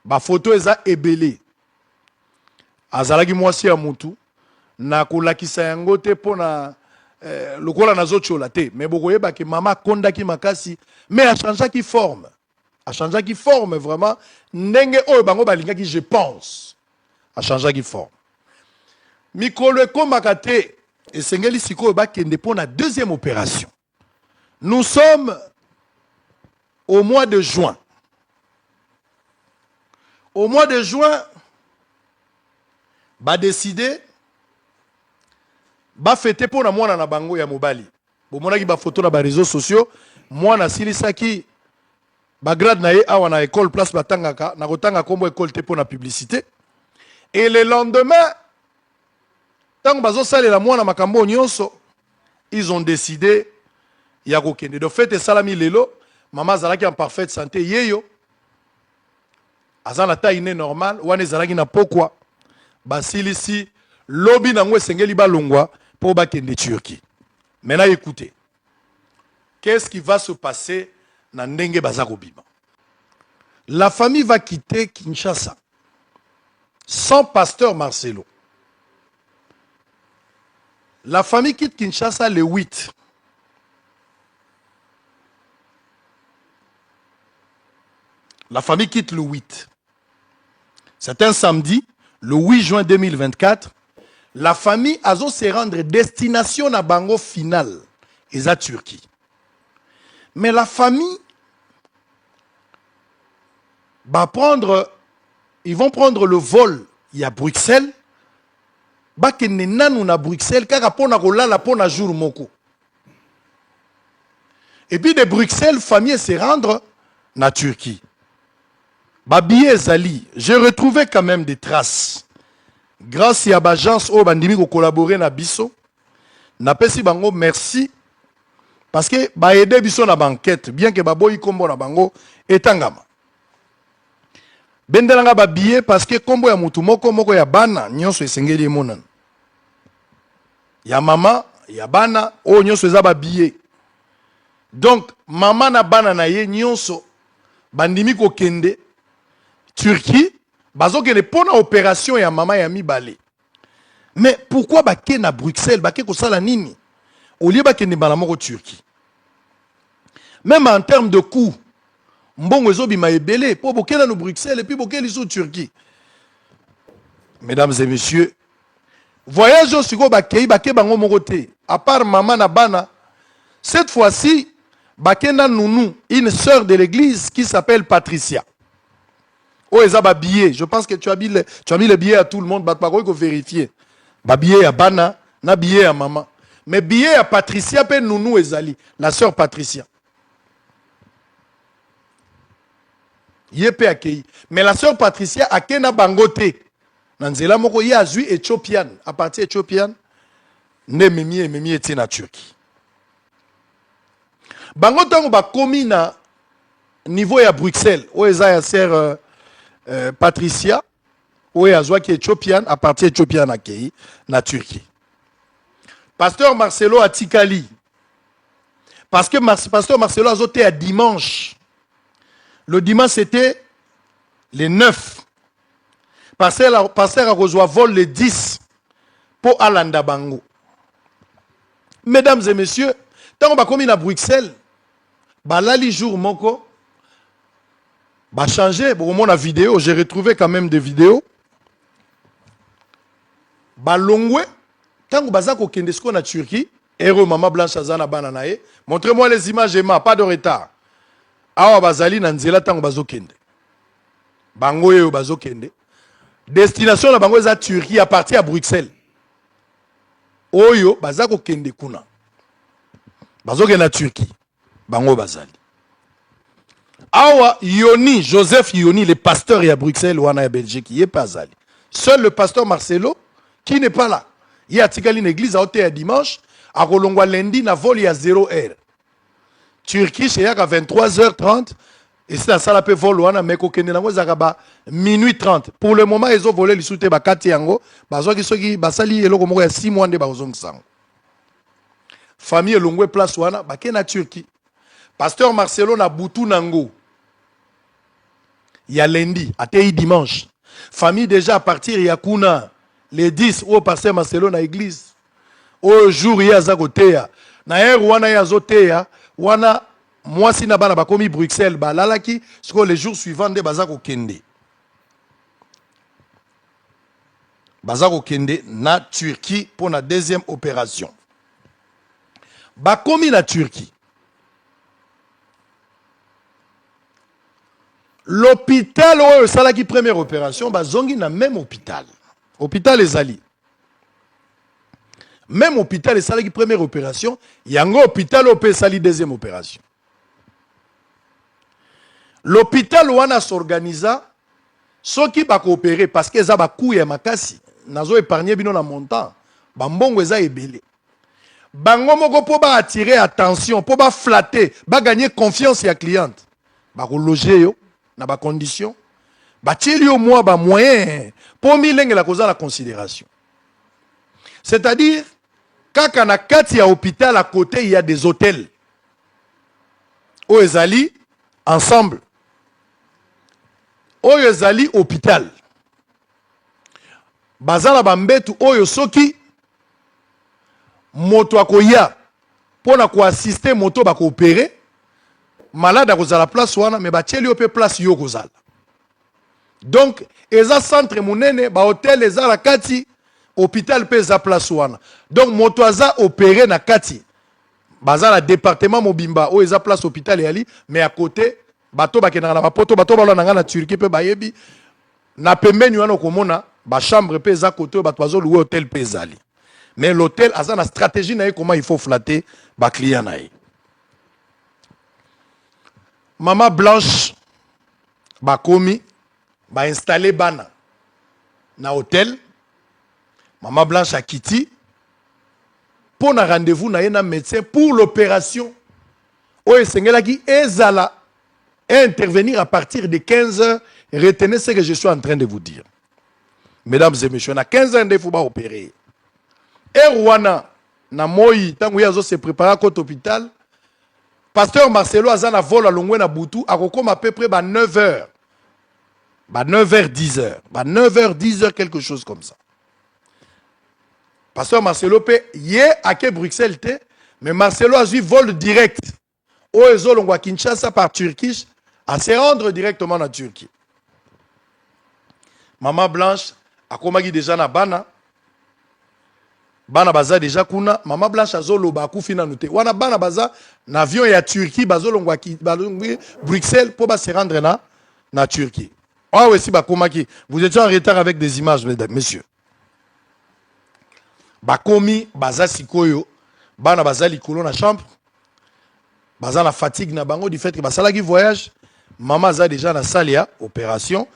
Ba photo eza ebele. Azalaki mwasi ya mutu. Na kolakisa yango te pona lokola nazo chola te. Mais bokoyeba ke maman kondaki makasi. Mais a changea qui forme. A changea qui forme vraiment. Ndenge oyo bango balingaki je pense. A changea qui forme. Mikolo ekomaka te. Et Sengeli Siko Bakende pour la deuxième opération. Nous sommes au mois de juin. Au mois de juin, ba décider, ba fêter pour la mois na bango ya mobali. Bon mona ki ba photo na ba réseaux sociaux, moi na silisaki ba grade na ye awa na école place batangaka, na kotanga kombo école te pour la publicité. Et le lendemain, tant bazo salela mwana makambo nyonso, ils ont décidé ya kokende. De fait salami lelo, maman zalaki en parfaite santé yeyo. Azana taille normale, wane zalaki na pokwa. Basilisi lobi na ngwe sengeli balongwa pour bakende Turquie. Maintenant écoutez. Qu'est-ce qui va se passer na ndenge bazako bima? La famille va quitter Kinshasa sans pasteur Marcelo. La famille quitte Kinshasa le 8. La famille quitte le 8. C'est un samedi, le 8 juin 2024. La famille a se rendre destination à Bango final, et à Turquie. Mais la famille va prendre, ils vont prendre le vol, il y a Bruxelles. Bakene nanu na Bruxelles kaka pona kolala pona jour moko. Et puis de Bruxelles famille se rendre na Turquie. Babiye zali, j'ai retrouvé quand même des traces. Grâce à l'agence au bandimi ko collaborer na biso, na pesi bango merci parce que ba aider biso na banquette bien que baboyi kombo na bango etangama. Bendelanga babiye parce que kombo ya mutu moko ya bana nyonso esengeli emonana. Ya mama, ya bana, o nyonso eza ba billet. Donc, mama na bana na ye nyonso, bandimi ko kende, Turquie, bazo kende pona opération ya mama ya mibale. Mais pourquoi bake na Bruxelles, bake ko sala nini? Au lieu bake ne balamoko Turquie. Même en termes de coût, mbongo ezo bima ebele, po boke na no Bruxelles et puis boke liso Turquie. Mesdames et messieurs, voyage au Sigo Bakei, Bake Bango Morote, à part maman na bana, cette fois-ci, Bakena Nounou, une sœur de l'église qui s'appelle Patricia. Oh, Ezaba billet. Je pense que tu as mis le billet à tout le monde, Bakbako, il faut vérifier. Ba billet à bana, na billet à maman. Mais billet à Patricia, pe Nounou Ezali, la sœur Patricia. Yepe akei. Mais la sœur Patricia akena bangote. Nanzela moko ye azui Éthiopienne. À partir Éthiopienne, ne memi eti na Turquie. Bangotango ba komi na niveau ya Bruxelles. O eza ya sœur Patricia. O azwa ki Éthiopienne. À partir Éthiopienne akei na Turquie. Pasteur Marcelo atikali. Parce que Pasteur Marcelo a zoté à dimanche. Le dimanche, c'était le 9. Pasteur a reçu vol le 10 pour Alanda Bango. Mesdames et messieurs, tant qu'on va à Bruxelles, là, les jours, moko, va changer. Bon, mon vidéo, j'ai retrouvé quand même des vidéos. Longwe, tant qu'on va à Turquie, Héros Maman Blanche Azana Bananae, montrez-moi les images, Emma, pas de retard. Awa bazali na nzela tango bazokende. Bango yo bazokende. Destination na bango eza Turquie à partir à Bruxelles. Oyo bazako kende kuna. Bazokende na Turquie. Bango bazali. Awa Yoni, Joseph Yoni, le pasteur à Bruxelles ou en Belgique, il est pas allé. Seul le pasteur Marcelo qui n'est pas là. Il a tikali une église à hôtel dimanche, à Rolongwa lundi na vol il y a 0h. Turquie, c'est à 23h30. Et c'est la salle à peu vol, mais minuit 30. Pour le moment, ils ont volé les soutes à Katiango. Ils ont 6 mois de bazong sang. Famille Longwe place wana, na Turquie. Pasteur Marcelo na Boutou Nango. Il y a lundi, à Tei dimanche. Famille déjà à partir, il y a Kuna. Les 10, au pasteur Marcelo na église. Au jour, il y a Zagotea. Na wana ya zotea. Wana moi si na bana bakomi Bruxelles ba lalaki siko les jours suivants de bazako kende. Bazako kende na Turquie pour la deuxième opération. Bakomi na Turquie. L'hôpital où salaki première opération bazongi na même hôpital. Hôpital ezali. Même hôpital et salaki première opération, il y a un hôpital où sali deuxième opération. L'hôpital où on a s'organisé, ceux qui va coopérer parce que ça va couiller makasi, nazo épargner bino na montant, bambongo eza ebele. Bango moko po ba attirer attention, po ba flatter, ba gagner confiance ya cliente. Ba ko loger yo na ba condition, ba tieli au moins ba moyen pour milenge la cause la considération. C'est-à-dire quand on a 4 hôpital à côté, il y a des hôtels. Oezali, ensemble. Oezali, hôpital. Bazala bambetu, oyo soki, moto akoya, pour na assister moto bako opérer, malade à la place wana, mais batieli ope place yo kozala. Donc, eza centre monene, ba hôtel eza la kati, hôpital pesa place wana. Donc motoaza opéré na kati. Baza la département mobimba o eza place hôpital yali mais à côté bato bakena na bapoto bato balo na Turquie pe bayebi na pembeni wana komona ba chambre pesa côté bato bazo louer hôtel pesali. Mais l'hôtel a une stratégie na comment il faut flatter ba client na. Maman Blanche ba komi ba installer bana na hôtel. Maman Blanche a quitté pour un rendez-vous na un médecin pour l'opération. Oye sengela qui ezala intervenir à partir de 15h. Retenez ce que je suis en train de vous dire. Mesdames et messieurs, à 15h, il faut pas opérer. Et Rwanda, na moi, tant que yazo se prépare à côté hôpital, pasteur Marcelo azana vol à Longwe na Boutou, a à peu près 9h. 9h, 10h. 9h, 10h, quelque chose comme ça. Pasteur Marcelo peut y à Bruxelles, mais Marcelo a eu vol direct. Au Ezolongwa Kinshasa par Turquie, à se rendre directement en Turquie. Maman Blanche a komagi déjà na bana. Bana baza déjà kuna. Maman Blanche a zolo ba kufina nute. Wana bana baza na avion ya Turquie bazolongwa Bruxelles pour se rendre na Turquie. Ah oui, si ba komaki. Vous étiez en retard avec des images, mesdames, messieurs. Bakomi baza sikoyo bana baza likolo na chambre baza la fatigue na bango du fait que basala ki voyage maman a déjà dans salle ya opération.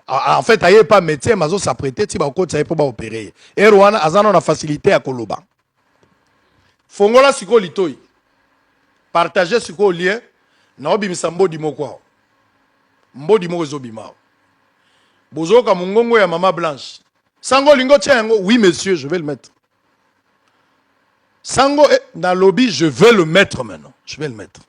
En fait, il n'y a pas de médecin, mais il s'apprêtait, il ne pas opérer. Et Rwanda a une facilité à Koloba. Fongola siko litoi. Partager siko lien. Na obimisa mbodi moko. Mbodi moko zobima. Bozoka mungongo ya Mama Blanche. Sango lingo tiango, oui monsieur, je vais le mettre. Sango dans le lobby, je vais le mettre maintenant. Je vais le mettre.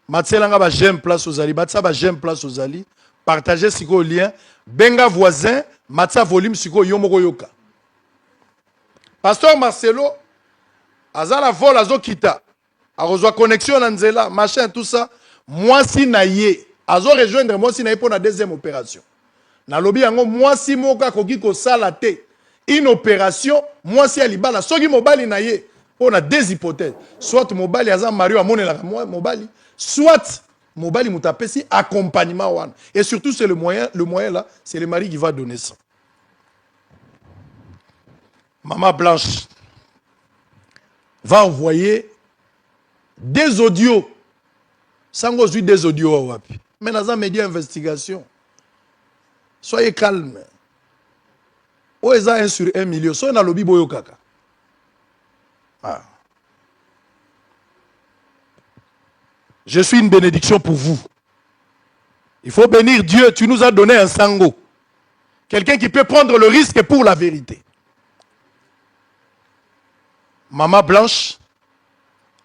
Matselanga ba j'aime place aux ali, Batsa ba j'aime place aux ali. Partager siko lien. Benga voisin, Matsa volume siko yomoko yoka. Pasteur Marcelo, azala vol azo kita. A rejoindre connexion na nzela, machin tout ça. Moi si naie, azo rejoindre moi si naie pour la deuxième opération. Na lobi yango moi si moka koki ko sala te une opération moi si alibala soki mobali na ye on a deux hypothèses soit mobali aza Mario amonela mobali soit mobali mutapesi accompagnement wana et surtout c'est le moyen là c'est le mari qui va donner ça. Maman Blanche va envoyer des audios sango zui des audios wapi mais dans un média investigation. Soyez calme. Où est 1 sur 1 million? Soyez dans le lobby boyo kaka. Ah. Je suis une bénédiction pour vous. Il faut bénir Dieu. Tu nous as donné un sango. Quelqu'un qui peut prendre le risque pour la vérité. Maman Blanche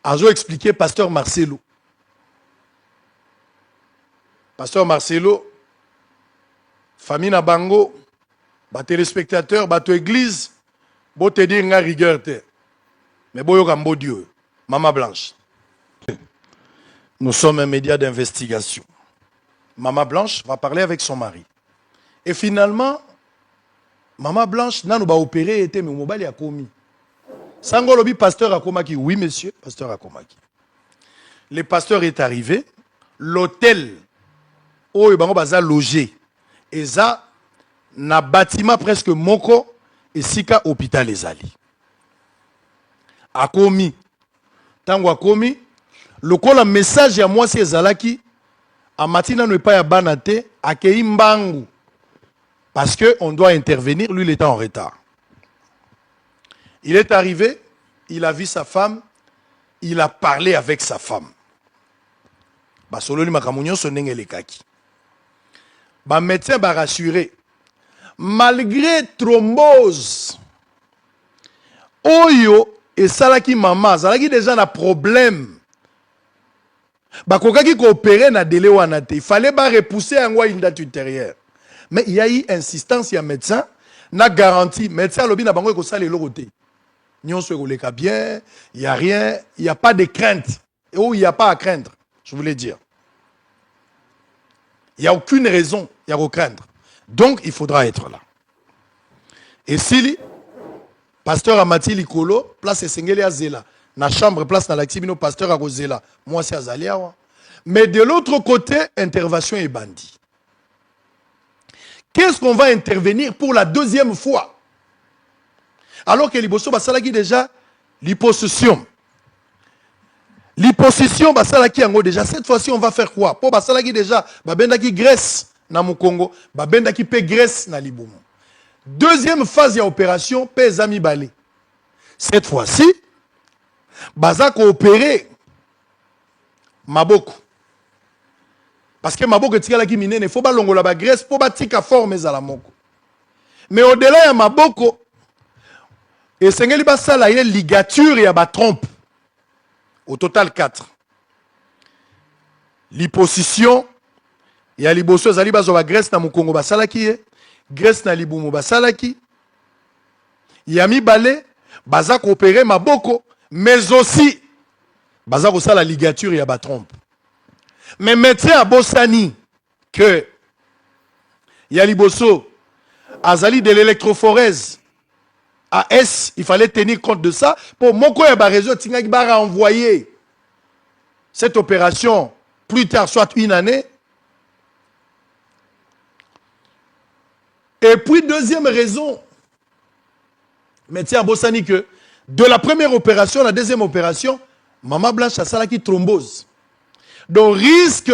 a expliqué Pasteur Marcelo. Pasteur Marcelo, famille na bango, ba téléspectateurs, ba to église, bo te dire nga rigueur te. Mais boyo kambo Dieu, Maman Blanche. Nous sommes un média d'investigation. Maman Blanche va parler avec son mari. Et finalement, Maman Blanche n'a pas opéré été mais mobile a commis. Sango lobi pasteur Akomaki, oui monsieur, pasteur Akomaki. Le pasteur est arrivé, l'hôtel où il va loger. Et ça, na bâtiment presque moko et sika hôpital ezali. Akomi. Tango akomi, le kola message ya moi c'est ezalaki a matina ne pas ya banate akei mbangu parce que on doit intervenir, lui il était en retard. Il est arrivé, il a vu sa femme, il a parlé avec sa femme. Ba sololi makamunyo sonenge lekaki. Ba médecin ba rassuré. Malgré thrombose, oyo et salaki maman, salaki déjà un problème. Ba kokaki ko opérer na délai wana te. Il fallait ba repousser en une date ultérieure. Mais il y a eu insistance ya médecin na garantie médecin lobi na bango ko sala eloko te. Nyonso ekoleka bien, il y a rien, il y a pas de crainte. Et où il y a pas à craindre, je voulais dire. Il n'y a aucune raison, il y a à craindre. Donc, il faudra être là. Et si pasteur Amati Likolo, place Sengeli Azela, na chambre, place na l'Axibino, pasteur Agozela, moi c'est Azalia. Mais de l'autre côté, intervention est bandit. Qu'est-ce qu'on va intervenir pour la deuxième fois? Alors que Liboso Basalaki déjà, l'hypossession. L'hypossession, Basalaki Ango déjà, cette fois-ci on va faire quoi? Pour Basalaki déjà, Babendaki Grèce. Na Mukongo, babenda ki pe Grèce na Libomo. Deuxième phase de l'opération, pe Zami Balé. Cette fois-ci, baza ko opérer Maboko. Parce que Maboko tika ki minene, faut ba longola ba Grèce pour ba tika forme za la moko. Mais au-delà ya Maboko, et sengeli ba sala ile ligature ya ba trompe. Au total 4. L'hyposition. Il y a liboso zali bazo ba Grèce na Mukongo basalaki Grèce na Libumo basalaki. Il y a mi balé baza ko opérer Maboko mais aussi baza ko sala ligature ya ba trompe. Mais médecin a bosani que il y a liboso azali de l'électrophorèse AS, il fallait tenir compte de ça pour moko ya ba réseau tingaki ba renvoyer cette opération plus tard soit une année. Et puis, deuxième raison, médecin Bossani que de la première opération à la deuxième opération, Maman Blanche a salaki thrombose. Donc, risque,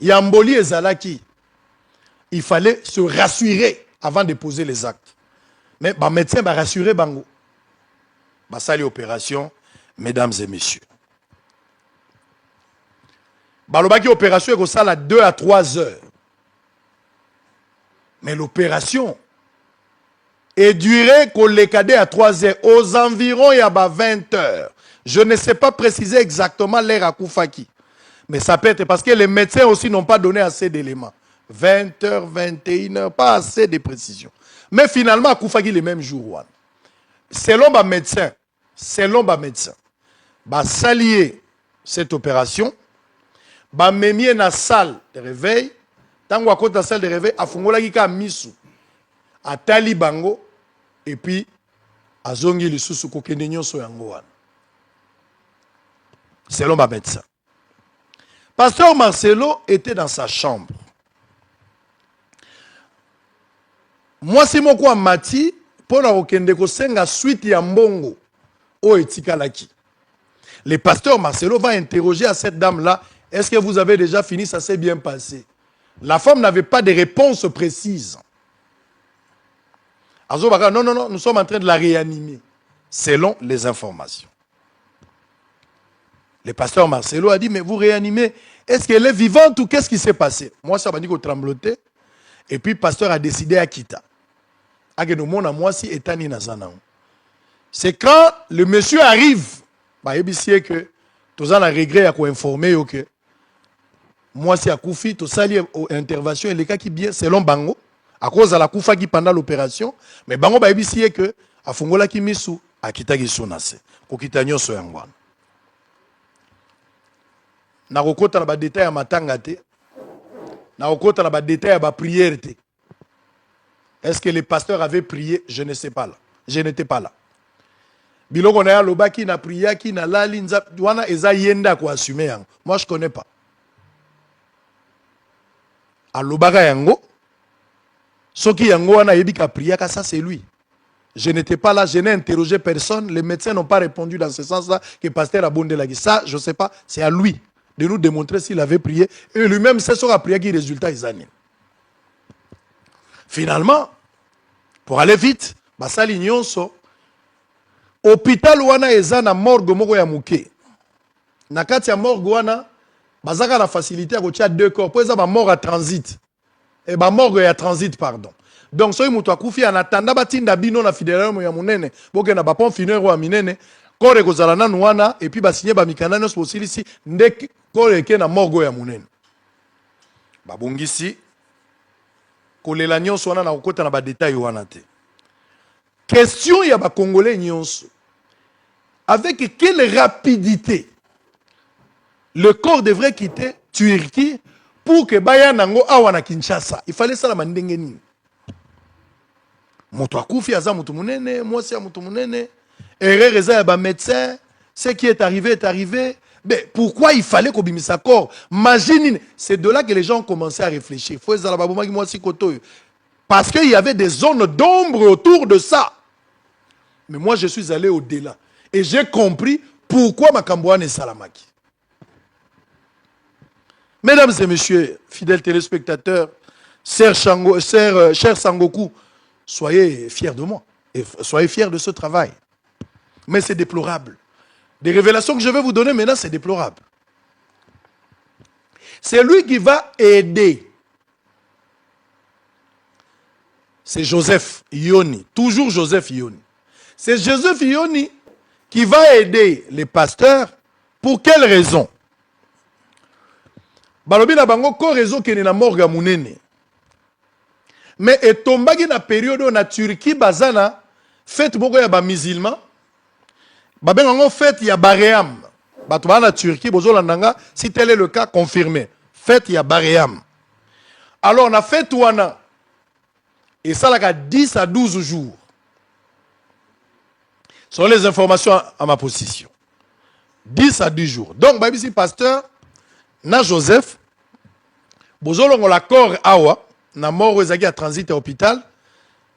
Yamboli et Zalaki, il fallait se rassurer avant de poser les actes. Mais le médecin va rassurer Bango. Ça, l'opération, mesdames et messieurs. Balobaki opération est ça à 2 à 3 heures. Mais l'opération est durée qu'on les cadets à 3 heures. Aux environs, il y a 20 heures. Je ne sais pas préciser exactement l'heure à Koufaki. Mais ça peut être parce que les médecins aussi n'ont pas donné assez d'éléments. 20 heures, 21 heures, pas assez de précision. Mais finalement, à Koufaki, le même jour. Selon ma médecin, s'allier cette opération, même dans la salle de réveil, tant qu'on la salle de réveil, à Fongola Gika Misu, à Tali Bango, et puis à Zongi Lissusu Kokendenyo Soyangoan. Selon ma médecin. Pasteur Marcelo était dans sa chambre. Moi, c'est mon quoi Mati, pour la Okende Kosenga suite ya Mbongo, o Etikalaki. Le pasteur Marcelo va interroger à cette dame-là, est-ce que vous avez déjà fini, ça s'est bien passé? La femme n'avait pas de réponse précise. Non, nous sommes en train de la réanimer, selon les informations. Le pasteur Marcelo a dit, mais vous réanimez, est-ce qu'elle est vivante ou qu'est-ce qui s'est passé? Moi, ça m'a dit qu'on tremblotait. Et puis, le pasteur a décidé à quitter. C'est quand le monsieur arrive, que tous en a regret à informer que moi, c'est à Koufi, tout ça, intervention, et les cas qui bien, selon Bango, à cause de la Koufa qui pendant l'opération, mais Bango, que à Fongola qui misu, à Kitagi Sonase, au Kitanyo Soyangwan. Na rokota na ba détail à matanga te. Na rokota na ba détail à ba prière te. Est-ce que les pasteurs avaient prié? Je ne sais pas là. Je n'étais pas là. Biloko na ya lobaki na priya ki na lali nza wana eza yenda ko assumer yango. Moi je connais pas. A lobaka yango soki yango wana yebika priya ka ça c'est lui. Je n'étais pas là, je n'ai interrogé personne, les médecins n'ont pas répondu dans ce sens-là que pasteur a bondé la guise. Ça, je ne sais pas, c'est à lui de nous démontrer s'il avait prié. Et lui-même, c'est son prière qui résultat est anime. Finalement, pour aller vite, basali nyonso, hôpital wana eza na morgue moko ya muke. Na kati ya morgue wana, bazaka la facilité à kotia 2 corps. Pour eza ba mort à transit. Et ba morgue ya transit, pardon. Donc, si vous avez en attendant, batinda bino na fidèle ya munene, boke na bapon finero wa minene, kore kozalana nuana, et puis basigné ba mikanda nos posilisi, ndek kore ke na morgo ya munene. Babongisi, kolela nyonso wana na kokota na ba détail wana te. Question ya ba Congolais nyonso. Avec quelle rapidité le corps devrait quitter Turquie pour que baya nango awa na Kinshasa? Il fallait ça la mandenge nini. Moto akufi aza mutu munene, moi c'est mutu munene. Erreur eza ya ba médecin, ce qui est arrivé. Mais pourquoi il fallait qu'on bimisa corps? Imagine, c'est de là que les gens ont commencé à réfléchir. Faut ezala ba bomaki moi si koto. Parce qu'il y avait des zones d'ombre autour de ça. Mais moi je suis allé au-delà et j'ai compris pourquoi Makambouane et Salamaki. Mesdames et messieurs, fidèles téléspectateurs, cher Sangoku, soyez fiers de moi et soyez fiers de ce travail. Mais c'est déplorable. Des révélations que je vais vous donner maintenant, c'est déplorable. C'est lui qui va aider. C'est Joseph Yoni, toujours Joseph Yoni. C'est Joseph Yoni qui va aider les pasteurs. Pour quelle raison? Balobi na bango ko raison kene na morgue munene. Mais etombaki na période na Turquie bazana fête boko ya ba musulman. Ba bengango fête ya Baréam. Bato ba na Turquie bozolandanga si tel est le cas confirmé. Fête ya Baréam. Alors on a fait wana et ça là 10 à 12 jours. Ce sont les informations à ma position. 10 à 10 jours. Donc ba ici pasteur na Joseph bozolongo la corps awa na mort ezaki à transit à hôpital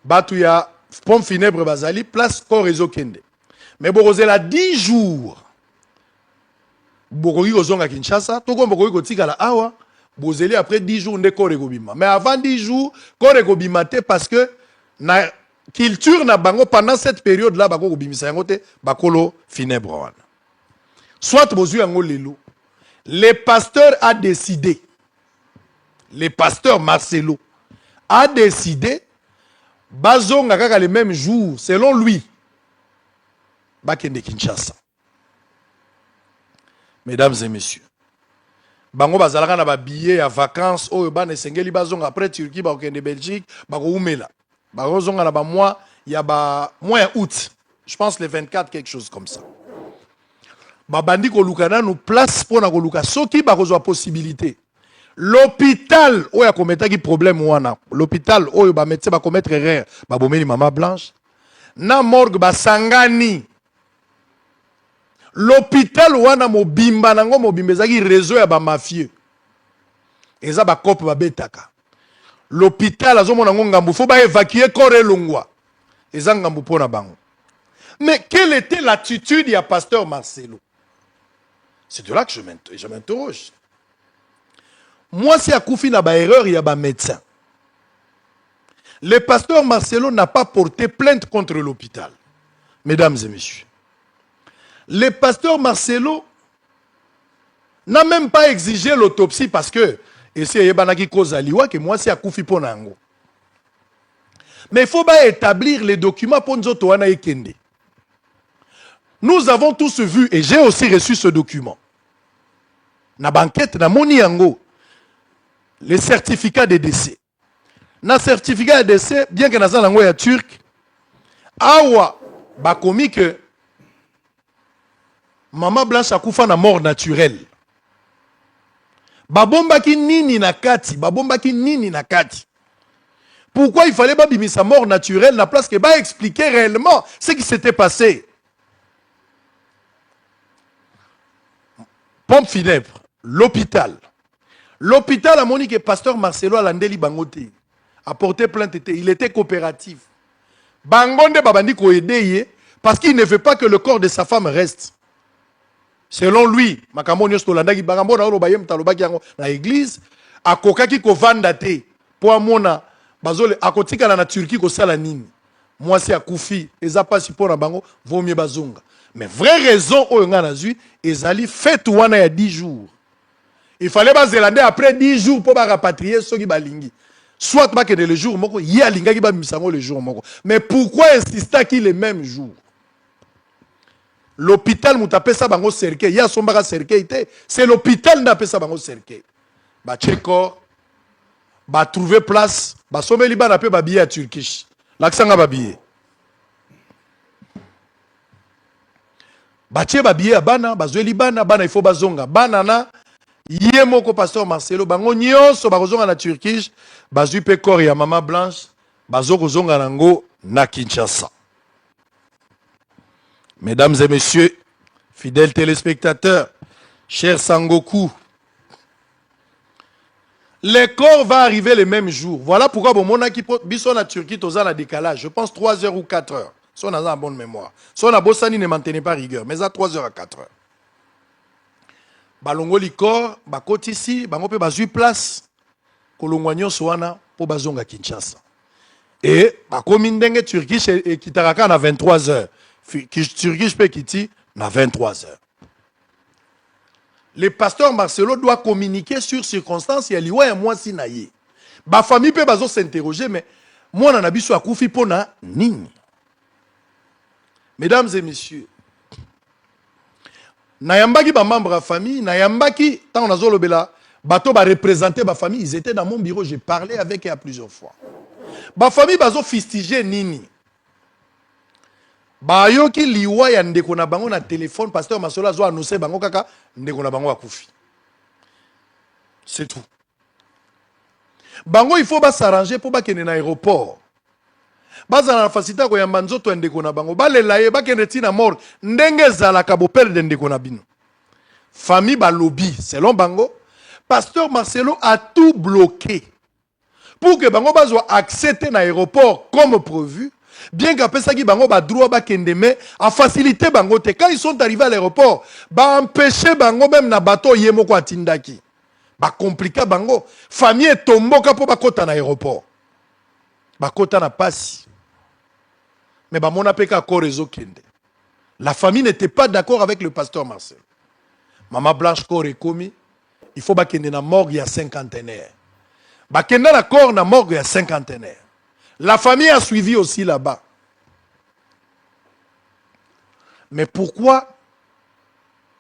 batu ya pompe funèbre bazali place corps ezokende mais borozela 10 jours bokoki kozonga Kinshasa, toko bokoki kotikala awa, bozeli après 10 jours nde corps ekobima. Mais avant 10 jours, corps ekobima te parce que na culture na bango pendant cette période là bako kobimisa yango te bakolo funèbre wana. Soit bozui yango lelo. Le pasteur a décidé, le pasteur Marcelo a décidé bazonga kaka le même jour selon lui bakende Kinshasa. Mesdames et messieurs, bango bazalaka na ba billet ya vacances oyo bana esengeli bazonga après Turquie ba okende Belgique bako umela bako zonga na ba mois ya ba mois août, je pense le 24 quelque chose comme ça. Babandi ko lukana nous place pour na ko luka soki bako zo possibilité. L'hôpital oyo akometa ki problème wana, l'hôpital oyo ba médecin ba commettre erreur ba bomeli mama blanche na morgue ba sangani. L'hôpital wana mobimba nango mobimba ezaki réseau ya ba mafieux. Eza ba kope ba betaka. L'hôpital azomona ngo ngambu faut ba évacuer corps elongwa. Eza ngambu pona bango. Mais quelle était l'attitude du pasteur Marcelo? C'est de là que je m'interroge. Moi, si Akoufi n'a pas erreur, il y a un médecin. Le pasteur Marcelo n'a pas porté plainte contre l'hôpital. Mesdames et messieurs. Le pasteur Marcelo n'a même pas exigé l'autopsie parce que, et c'est Yebanaki Kozaliwa, que moi, c'est Akoufi Ponango. Mais il faut pas établir les documents pour nous autres. Nous avons tous vu, et j'ai aussi reçu ce document. Na banquette, na moni yango. Les certificats de décès. Na certificat de décès, bien que na langue ya turc, awa, ba komi que Maman Blanche akufa na mort naturelle. Babomba ki nini na kati, babomba ki nini na kati. Pourquoi il fallait pas bimisa mort naturelle na place que ba expliquer réellement ce qui s'était passé. Pompe funèbre, l'hôpital. L'hôpital a moni que pasteur Marcelo Alandeli Bangote a porté plainte, il était coopératif. Bangonde babandi ko aider parce qu'il ne veut pas que le corps de sa femme reste. Selon lui, makamoni stolandaki bangambo na bayem talobaki yango na église akokaki ko vanda te po amona bazole akotika na Turquie ko sala nini. Moi si akufi eza pasi po na bango vaut mieux bazonga. Mais vraie raison oyo nga nazui ezali fête wana ya 10 jours. Il fallait pas zélander après 10 jours pour ba rapatrier ceux qui balingi. Soit pas que le jour moko y a linga qui ba misango le jour moko. Mais pourquoi insister qu'il les mêmes jours? L'hôpital m'a tapé ça bango cercueil. Il y a son baga cercueil. C'est l'hôpital n'a pas ça bango cercueil. Ba tcheko, ba trouver place, ba sommet liban n'a pas ba billet à Turkish. L'accent a ba billet. Ba tche ba billet à bana, ba zwe libana, bana il faut bazonga. Banana, yé moko pasteur Marcelo, bango nyonso ba kozonga na Turkish, ba zwi pe corps ya Maman Blanche, ba zo kozonga nango na Kinshasa. Mesdames et messieurs, fidèles téléspectateurs, chers Sangoku, le corps va arriver le même jour. Voilà pourquoi bon mon qui biso na Turquie toza na décalage. Je pense 3 heures ou 4 heures. Si on a une bonne mémoire. Si on a bossani ne maintenez pas rigueur, mais à 3 heures à 4 heures. Balongo li corps, bakoti ici, bango pe bazui place kolongwanyo soana pour bazonga Kinshasa. Et bakomi ndenge Turquie et kitaraka na 23 heures. Turquie peut quitter à 23 heures. Le pasteur Marcelo doit communiquer sur circonstances et liwa et moi si naïe. Ba famille peut bazo s'interroger mais moi on a biso akufi pona nini. Mesdames et messieurs, nayambaki ba membre de famille, nayambaki tant on a zolobela bato ba représenter ba famille, ils étaient dans mon bureau, j'ai parlé avec eux à plusieurs fois. Ba famille bazo fistiger nini. Ba yoki liwa ya ndeko na bango na téléphone pasteur Marcelo zo annoncer bango kaka ndeko na bango akufi. C'est tout. Bango il faut ba s'arranger pour ba kene na aéroport. Baza na facilité ko yamba nzoto ya ndeko na bango balela ye ba kene tina mort ndenge zalaka bo perdre ndeko na bino. Famille ba lobby selon bango pasteur Marcelo a tout bloqué pour que bango bazwa accepter na aéroport comme prévu. Bien qu'apesaki bango ba droit ba kendeme a facilité bango te. Quand ils sont arrivés à l'aéroport, ba empêcher bango même na bateau yemoko atindaki. Ba compliqué bango. Famille tomboka po ba kota na aéroport. Ba kota na pasi. Mais ba mona peka ko réseau kende. La famille n'était pas d'accord avec le pasteur Marcel. Maman Blanche Corps est commis. Il faut ba kende na morgue il y a cinquantenaire. Ba kende na corps na morgue il y a cinquantenaire. La famille a suivi aussi là-bas. Mais pourquoi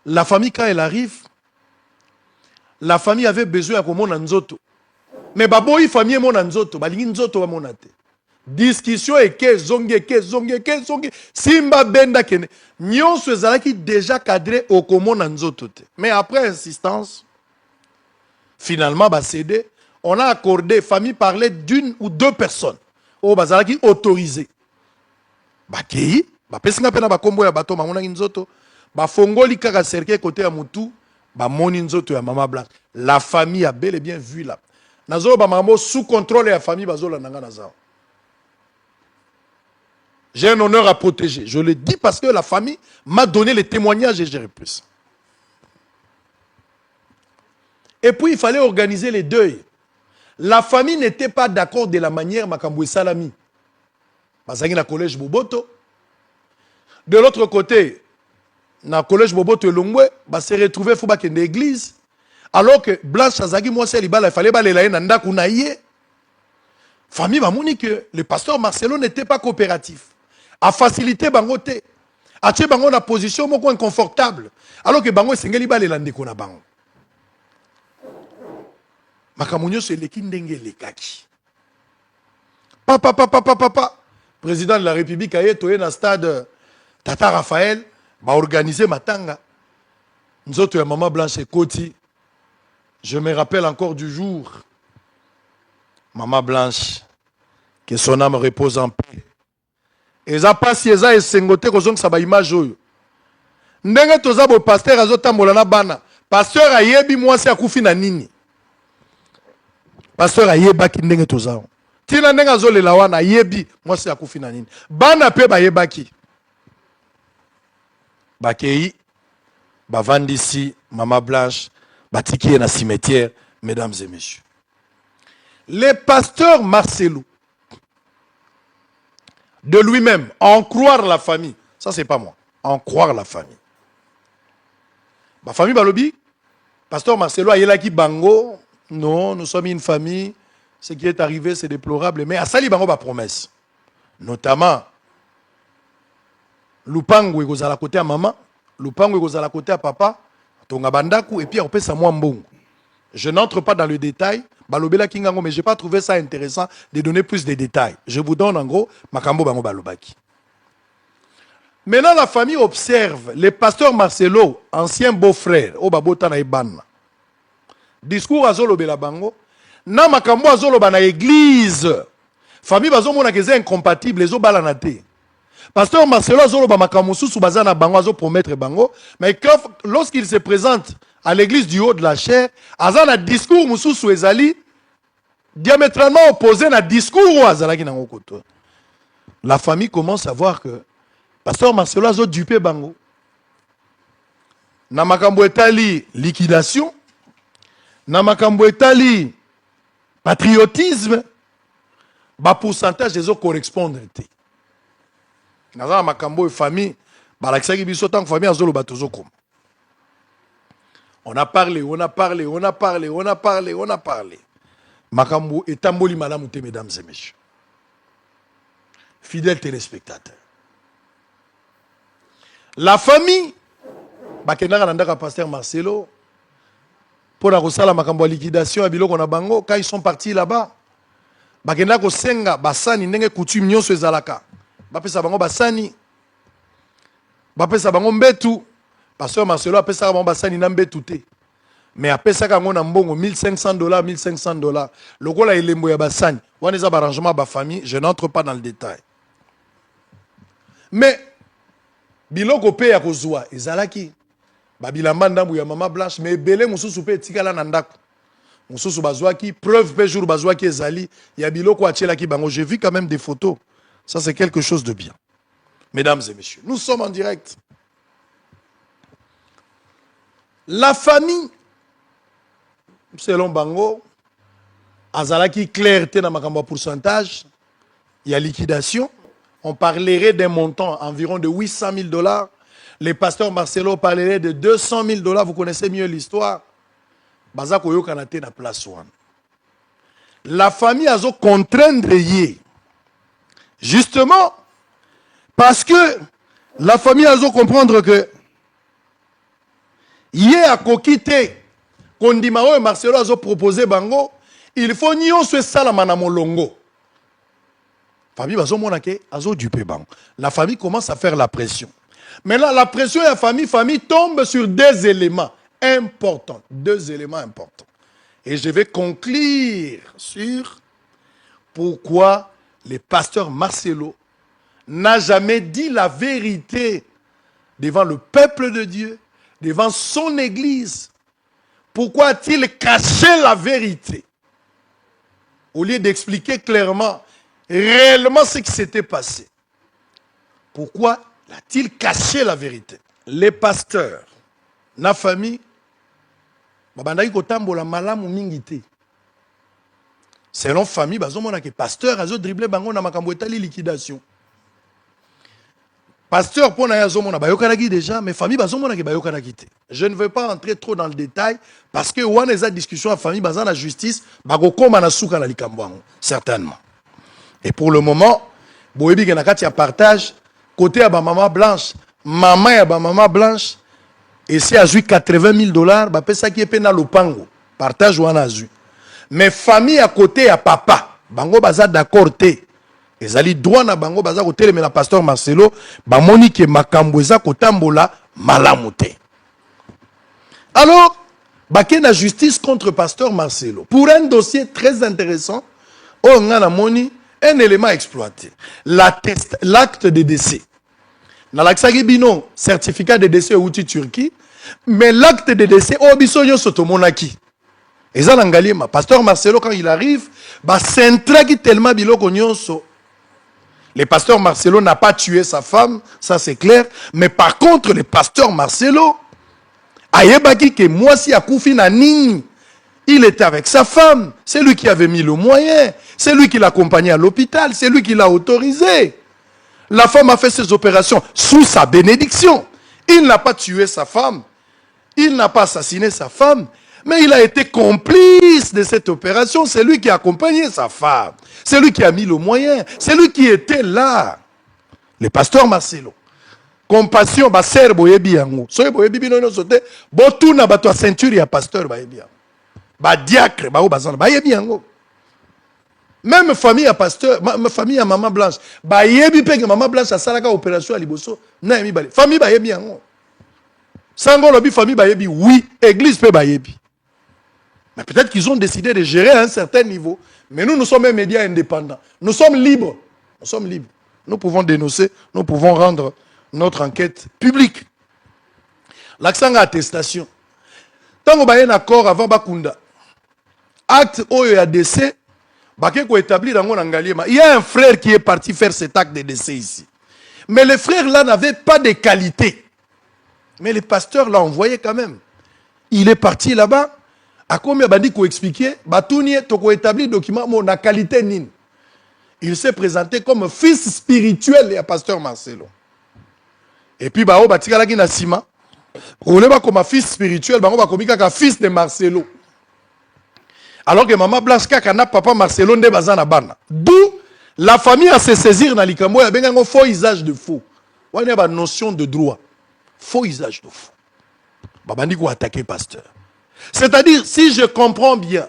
la famille, quand elle arrive, la famille avait besoin de mon nzoto. Mais baboyi famille mon nzoto, balingi nzoto wa monate. Discussion et ke zonge. Simba benda kene. Nyon se qui déjà cadré au komon nzoto te. Mais après insistance, finalement ba cédé, on a accordé, famille parlait d'une ou deux personnes. O bazalaki autorisé. Bakei, ba pesinga pena ba kombo ya bato mamona nzoto, ba fongoli kaka cercle côté ya mutu, ba moni nzoto ya Maman Blanche. La famille a bel et bien vu là. Nazo ba mamo sous contrôle ya famille bazola nanga nazao. J'ai un honneur à protéger. Je le dis parce que la famille m'a donné les témoignages et j'ai plus. Et puis il fallait organiser les deuils. La famille n'était pas d'accord de la manière Makamboué Salami. Bazangi na collège Boboto. De l'autre côté, na collège Boboto et Longwe, se retrouver faut une église. Alors que Blanche Azagi moi c'est il fallait baler la nanda kunaye. Famille va moni que le pasteur Marcelo n'était pas coopératif. A facilité bangote. A tché bango na position moko inconfortable. Alors que bango sengeli balela ndeko na bango. Makamunyo c'est le kindenge le kaki. Papa. Président de la République a été dans le stade Tata Raphaël, va organiser matanga. Nous autres, Maman Blanche et Koti. Je me rappelle encore du jour. Maman Blanche, que son âme repose en paix. Et ça passe, et ça est sengoté, que ça va image. Ndenge toza bo pasteur azotambola na bana. Pasteur ayebi moi c'est akufi na nini. Pasteur ayebaki ndenge toza. Tina ndenge azolela wana ayebi moi c'est akufi na nini. Bana pe bayebaki. Bakei bavandisi Maman Blanche batiki na cimetière, mesdames et messieurs. Le pasteur Marcelo de lui-même, en croire la famille, ça c'est pas moi, en croire la famille. Ma famille balobi, pasteur Marcelo a yelaki bango, non, nous sommes une famille, ce qui est arrivé c'est déplorable, mais à sali bango ba promesse. Notamment Lupango est à la côté à maman, Lupango est à la côté à papa, tonga bandaku et puis on peut sa moi mbongo. Je n'entre pas dans le détail, balobela kingango, mais je n'ai pas trouvé ça intéressant de donner plus de détails. Je vous donne en gros makambo bango balobaki. Maintenant la famille observe le pasteur Marcelo, ancien beau-frère, au babota na ibana. Discours azolobela bango, na makambo azoloba na église. Famille bazomona que c'est incompatible, les obalanate. Pasteur Marcelo azoloba makambo susu bazana bango azo promettre bango, mais lorsqu'il se présente à l'église du haut de la chair, azana discours mususu ezali diamétralement opposé na discours ou azalaki na ngokoto. La famille commence à voir que pasteur Marcelo azo dupé bango. Na makambo etali liquidation, na makambo etali patriotisme, ba pourcentage des autres correspondre te. Nazana makambo famille, balakisaki biso tant famille azolo batozo comme. On a parlé. Makambo etamboli malamu te, mesdames et messieurs. Fidèles téléspectateurs. La famille, bakendaka nandaka pasteur Marcelo, pour la rosala makambo liquidation à biloko na bango, quand ils sont partis là-bas, bakendaka senga basani ndenge coutume nyonso ezalaka. Bapesa bango basani. Bapesa bango mbetu. Pasteur Marcelo a ça à basani nambe touté. Mais après ça quand on a mbongo $1500. Le gars là il est moya basani. On a un arrangement ba famille, je n'entre pas dans le détail. Mais biloko pe ya kozwa ezalaki babilamba ndambu ya Maman Blanche mais belé mususu pe tikala na ndako. Mususu bazwaki preuve pe jour bazwaki ezali ya biloko atielaki bango. J'ai vu quand même des photos. Ça, c'est quelque chose de bien. Mesdames et messieurs, nous sommes en direct. La famille, selon Bango, azalaki clarté dans ma pourcentage, il y a liquidation. On parlerait d'un montant environ de 800 000 $. Les pasteurs Marcelo parleraient de 200 000 $. Vous connaissez mieux l'histoire. Bazako yo kanate na place one. La famille a contraindre yé. Justement, parce que la famille a comprendre que yé a kokité Kondimao et Marcelo a proposé bango, il faut nyon se salama na molongo. Famille bazo monake azo dupe bango. La famille commence à faire la pression. Maintenant, la pression de la famille tombe sur deux éléments importants. Deux éléments importants. Et je vais conclure sur pourquoi le pasteur Marcelo n'a jamais dit la vérité devant le peuple de Dieu, devant son église. Pourquoi a-t-il caché la vérité au lieu d'expliquer clairement, réellement ce qui s'était passé? Pourquoi a-t-il caché la vérité? Les pasteurs, la famille, babandaki kotambola malamu mingi te. Selon famille, bazomona ke pasteur azo dribble bango na makambo etali liquidation. Pasteur pona yazomona bayokanaki déjà, mais famille bazomona ke bayokanaki te. Je ne veux pas entrer trop dans le détail parce que wana eza discussion à famille bazana justice bakokoma na suka na likambo yango certainement. Et pour le moment, boyebi ke na kati ya partage côté à maman blanche, maman ya maman blanche, et si a joué 80 000 $, bah ça qui est pena lopango, partage ou a joué. Mais famille à côté à papa, bango baza d'accord te. Les ali droit na bango baza côté mais la pasteur Marcelo, ba monique makambo eza kotambola malamuté. Alors, baké na justice contre pasteur Marcelo pour un dossier très intéressant. On a moni un élément exploité, l'acte de décès. Dans l'accès bino certificat de décès outil Turquie, mais l'acte de décès au bisonyo sotomonaki. Et ça l'angalima, pasteur Marcelo quand il arrive, bah centraki tellement biloko nyonso. Le pasteur Marcelo n'a pas tué sa femme, ça c'est clair, mais par contre le pasteur Marcelo ayebaki que moi si akufi na nini. Il était avec sa femme. C'est lui qui avait mis le moyen. C'est lui qui l'accompagnait à l'hôpital. C'est lui qui l'a autorisé. La femme a fait ses opérations sous sa bénédiction. Il n'a pas tué sa femme. Il n'a pas assassiné sa femme. Mais il a été complice de cette opération. C'est lui qui a accompagné sa femme. C'est lui qui a mis le moyen. C'est lui qui était là. Le pasteur Marcelo. Compassion, ba ser boyebi yango. Soye boyebi bino sote. Botuna bato a ceinture ya pasteur boyebi yango. Ba diacre, ba bazana, ba yebi yango. Même famille à pasteur, ma famille à maman blanche, ba yebi pe que maman blanche a salaka opération à liboso, na yebi bale. Famille ba yebi yango. Sango lobi famille ba yebi, oui, église pe ba yebi. Mais peut-être qu'ils ont décidé de gérer à un certain niveau. Mais nous sommes un média indépendant. Nous sommes libres. Nous sommes libres. Nous pouvons dénoncer, nous pouvons rendre notre enquête publique. L'accent à attestation. Tant qu'on a un accord avant Bakunda, acte oyo ya décès, baké ko établir dans mon Ngaliema. Il y a un frère qui est parti faire cet acte de décès ici. Mais le frère là n'avait pas de qualité. Mais le pasteur l'a envoyé quand même. Il est parti là-bas. À combien bandi ko expliquer, batounie to ko établir document mon na qualité nine. Il s'est présenté comme fils spirituel de pasteur Marcelo. Et puis ba o batika la na sima. On est comme un fils spirituel, ba o ba komika ka fils de Marcelo. Alors que maman Blanche kaka na papa Marcelo nde bazana bana. D'où la famille a se saisir dans likambo ya benga faux usage de faux. On a ba notion de droit. Faux usage de faux. Babandi ko attaquer pasteur. C'est-à-dire, si je comprends bien,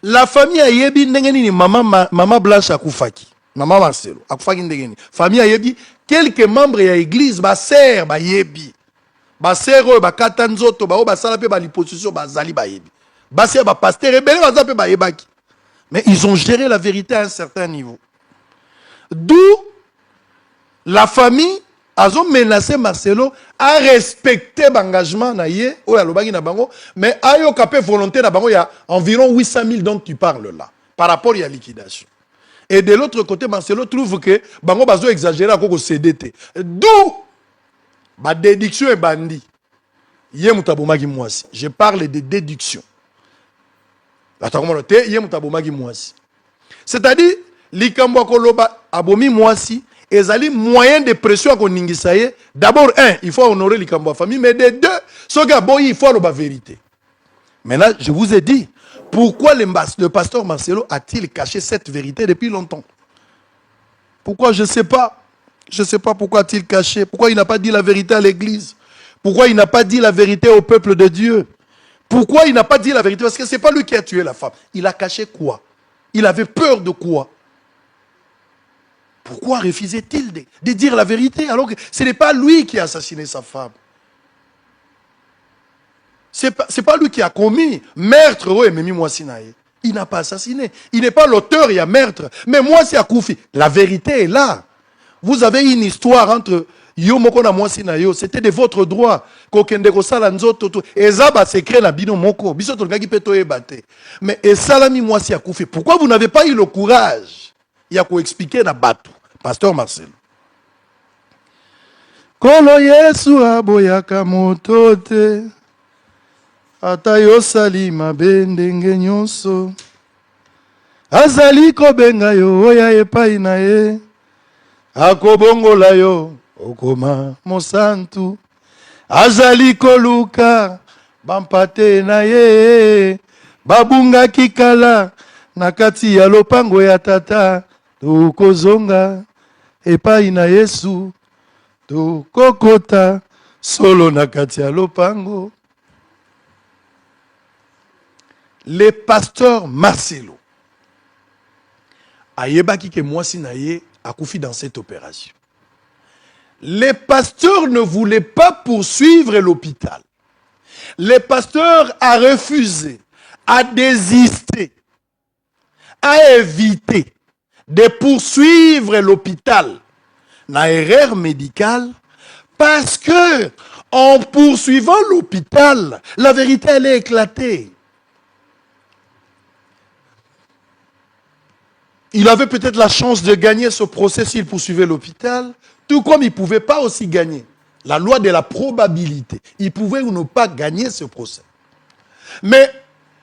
la famille a yebi ndengeni ni maman Blanche akufaki. Maman Marcelo akufaki ndengeni. Famille a yebi quelques membres ya église ba sœur ba yebi. Ba sœur ba katanzoto ba o ba sala pe ba liposition ba zali ba yebi. Ba sœur ba pasteur ebele ba za pe ba yebaki. Mais ils ont géré la vérité à un certain niveau. D'où la famille a menacé Marcelo à respecter l'engagement naïe ou à l'obagi na bango, mais a yo capé volonté na bango il y a environ 800 000 dont tu parles là par rapport à la liquidation. Et de l'autre côté, Marcelo trouve que bango bazo exagéré à koko CDT. D'où ma déduction est bandit. Je parle de déduction. C'est-à-dire, likambo koloba abomi mwasi, ezali moyen de pression à koningisaye. D'abord, il faut honorer likambo à famille, mais de deux, soga boyi, il faut la vérité. Maintenant, je vous ai dit, pourquoi le pasteur Marcelo a-t-il caché cette vérité depuis longtemps? Pourquoi? Je ne sais pas. Je ne sais pas pourquoi a-t-il caché. Pourquoi il n'a pas dit la vérité à l'église? Pourquoi il n'a pas dit la vérité au peuple de Dieu? Pourquoi il n'a pas dit la vérité? Parce que ce n'est pas lui qui a tué la femme. Il a caché quoi? Il avait peur de quoi? Pourquoi refusait-il de dire la vérité alors que ce n'est pas lui qui a assassiné sa femme? Ce n'est pas lui qui a commis meurtre. Il n'a pas assassiné. Il n'est pas l'auteur, il y a meurtre. Mais moi, c'est Akoufi. La vérité est là. Vous avez une histoire entre yo moko na mwasi na yo, c'était de votre droit. Kokende ko sala nzoto to. Ezaba secret na bino moko. Biso to ngaki peto ebate. Mais esalami mwasi Akoufi. Pourquoi vous n'avez pas eu le courage ya ko expliquer na batu? Pasteur Marcel. Kolo Yesu aboyaka moto te. Ata yosali mabe ndenge nyonso. Azali kobenga yo oya epai na ye. Akobongola yo okoma mosantu. Azali koluka bampate na ye. Babunga kikala na kati ya lopango ya tata. Tukozonga epai na Yesu. Tukokota solo na kati ya lopango. Le pasteur Marcelo ayebaki ke mwasi na ye akoufi dans cette opération. Les pasteurs ne voulaient pas poursuivre l'hôpital. Le pasteur a refusé, a désisté, a évité de poursuivre l'hôpital na erreur médicale parce que en poursuivant l'hôpital, la vérité allait éclater. Il avait peut-être la chance de gagner ce procès s'il poursuivait l'hôpital, tout comme il ne pouvait pas aussi gagner. La loi de la probabilité. Il pouvait ou ne pas gagner ce procès. Mais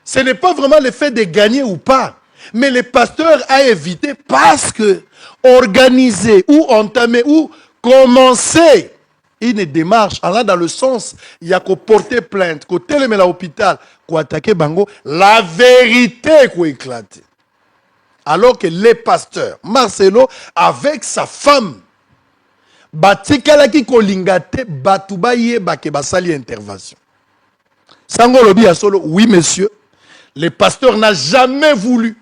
ce n'est pas vraiment le fait de gagner ou pas. Mais le pasteur a évité parce que organiser ou entamer ou commencer une démarche allant dans le sens, il y a qu'à porter plainte, qu'à télémer l'hôpital, qu'à attaquer Bango, la vérité qu'à éclater. Alors que les pasteurs, Marcelo, avec sa femme, batikalaki kolingate batubaye bake basali intervention. Sango lobi ya solo, oui monsieur, le pasteur n'a jamais voulu,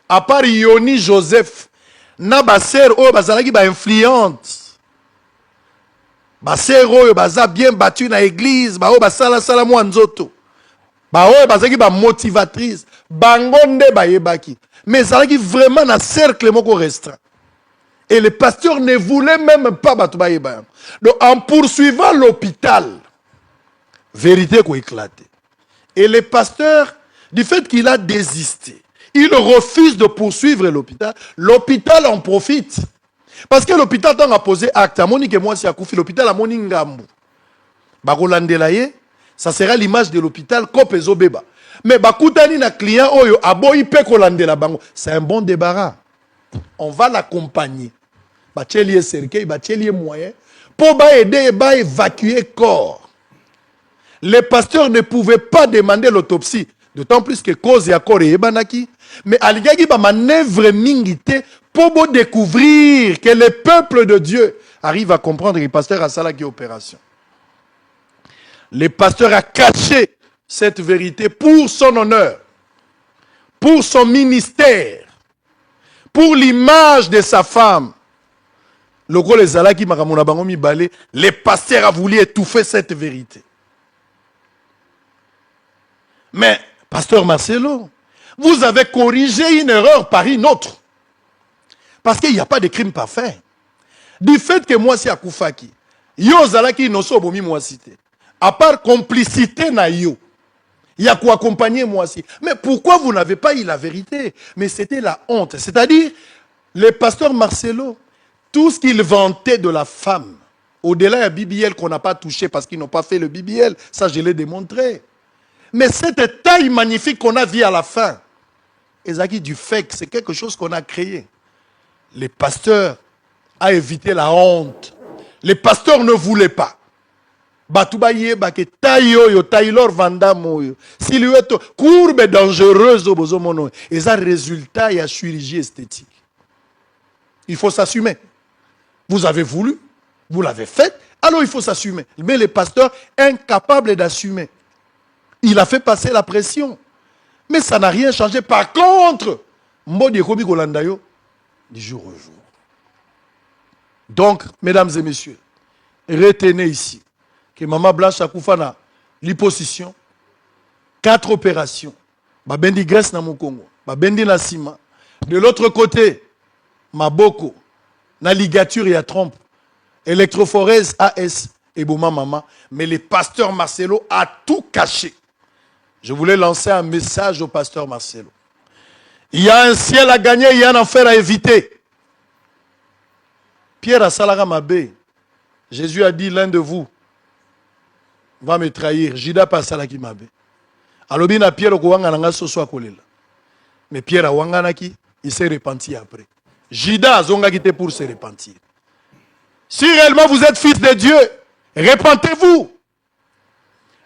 à part Yoni Joseph, na baser oyo bazalaki ba influente, baser oyo baza bien battu na église, ba oyo basala sala mwa nzoto, ba oyo bazalaki ba motivatrice, bangonde ba yebaki. Mais ça a vraiment un cercle restreint. Et le pasteur ne voulait même pas Batoubaye. Donc en poursuivant l'hôpital, vérité qui a éclaté. Et le pasteur, du fait qu'il a désisté, il refuse de poursuivre l'hôpital. L'hôpital en profite. Parce que l'hôpital a posé acte. À Monique et moi, si l'hôpital a Moningambu. Barolandelaye, ça sera l'image de l'hôpital Kopezo Beba. Mais bakutani na client oyo aboyi pe kolandela bango, c'est un bon débarras. On va l'accompagner. Bachelier cercueil, bachelier moyen pour aider ba évacuer corps. Les pasteurs ne pouvaient pas demander l'autopsie, d'autant plus que cause ya corps et banaki, mais aligaki ba manœuvre mingité pour découvrir que le peuple de Dieu arrive à comprendre que le pasteur a salaki opération. Le pasteur a caché cette vérité pour son honneur, pour son ministère, pour l'image de sa femme. Le pasteur a voulu étouffer cette vérité. Mais, pasteur Marcelo, vous avez corrigé une erreur par une autre. Parce qu'il n'y a pas de crime parfait. Du fait que moi, c'est Akoufaki, yo zalaki no so bomi moi cité. À part complicité na yo. Il y a quoi accompagner moi aussi. Mais pourquoi vous n'avez pas eu la vérité? Mais c'était la honte. C'est-à-dire, Le pasteur Marcelo, tout ce qu'il vantait de la femme, au-delà du BBL qu'on n'a pas touché parce qu'ils n'ont pas fait le BBL, ça je l'ai démontré. Mais cette taille magnifique qu'on a vue à la fin, Ezaki du fake, c'est quelque chose qu'on a créé. Les pasteurs ont évité la honte. Les pasteurs ne voulaient pas. Batoubaye bake taille Taylor Vandam silhouette courbe dangereuse au bozomono. Et ça résultat il y a chirurgie esthétique. Il faut s'assumer. Vous avez voulu, vous l'avez fait, alors il faut s'assumer. Mais les pasteurs incapables d'assumer. Il a fait passer la pression. Mais ça n'a rien changé. Par contre, Mbodi Kobi Golandayo, du jour au jour. Donc, mesdames et messieurs, retenez ici que Maman Blanche Akoufana, l'hyposition, 4 opérations. Babendi graisse na Mokongo, babendi na sima. De l'autre côté, Maboko, na ligature et à trompe, électrophorèse AS et Bouma Mama. Mais le pasteur Marcelo a tout caché. Je voulais lancer un message au pasteur Marcelo. Il y a un ciel à gagner, il y a un enfer à éviter. Pierre a Salara Mabé. Jésus a dit, l'un de vous va me trahir. Jida pas Salaki Mabé. Alobina Pierre Okouanga Nanga Soso Akolela. Mais Pierre a Wanganaki, il s'est repenti après. Jida a Zonga quitté pour se repentir. Si réellement vous êtes fils de Dieu, repentez-vous.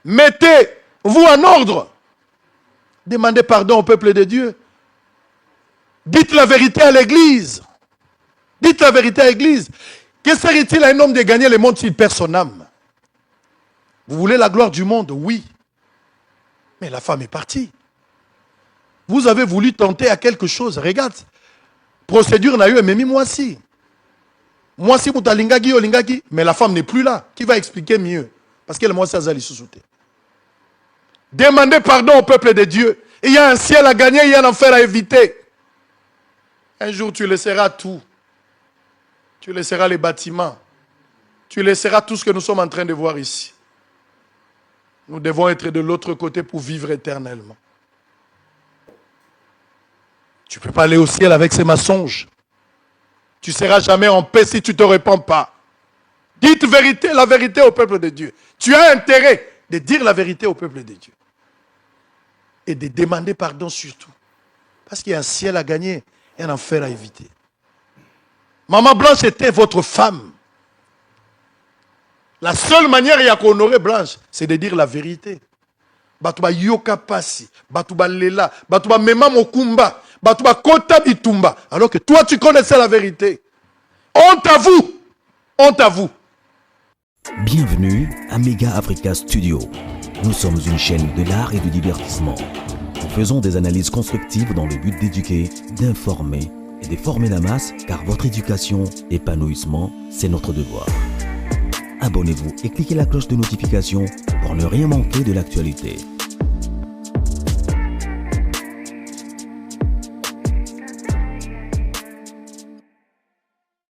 Mettez-vous en ordre. Demandez pardon au peuple de Dieu. Dites la vérité à l'église. Dites la vérité à l'église. Que serait-il à un homme de gagner le monde s'il perd son âme? Vous voulez la gloire du monde? Oui. Mais la femme est partie. Vous avez voulu tenter à quelque chose. Regarde. Procédure n'a eu, mais moi si. Moi si Moutalingaki, Olingaki, mais la femme n'est plus là. Qui va expliquer mieux? Parce qu'elle moi ça zali sous-souté. Demandez pardon au peuple de Dieu. Il y a un ciel à gagner, il y a un enfer à éviter. Un jour tu laisseras tout. Tu laisseras les bâtiments. Tu laisseras tout ce que nous sommes en train de voir ici. Nous devons être de l'autre côté pour vivre éternellement. Tu ne peux pas aller au ciel avec ces mensonges. Tu ne seras jamais en paix si tu ne te répands pas. Dites la vérité au peuple de Dieu. Tu as intérêt de dire la vérité au peuple de Dieu. Et de demander pardon surtout. Parce qu'il y a un ciel à gagner et un enfer à éviter. Maman Blanche était votre femme. La seule manière il y a qu'on honorer Blanche, c'est de dire la vérité. Batouba yoka pasi, batouba lela, batouba mema mokumba, batouba kota bitumba. Alors que toi tu connaissais la vérité. Honte à vous. Honte à vous. Bienvenue à Mega Africa Studio. Nous sommes une chaîne de l'art et du divertissement. Nous faisons des analyses constructives dans le but d'éduquer, d'informer et de former la masse, car votre éducation, épanouissement, c'est notre devoir. Abonnez-vous et cliquez la cloche de notification pour ne rien manquer de l'actualité.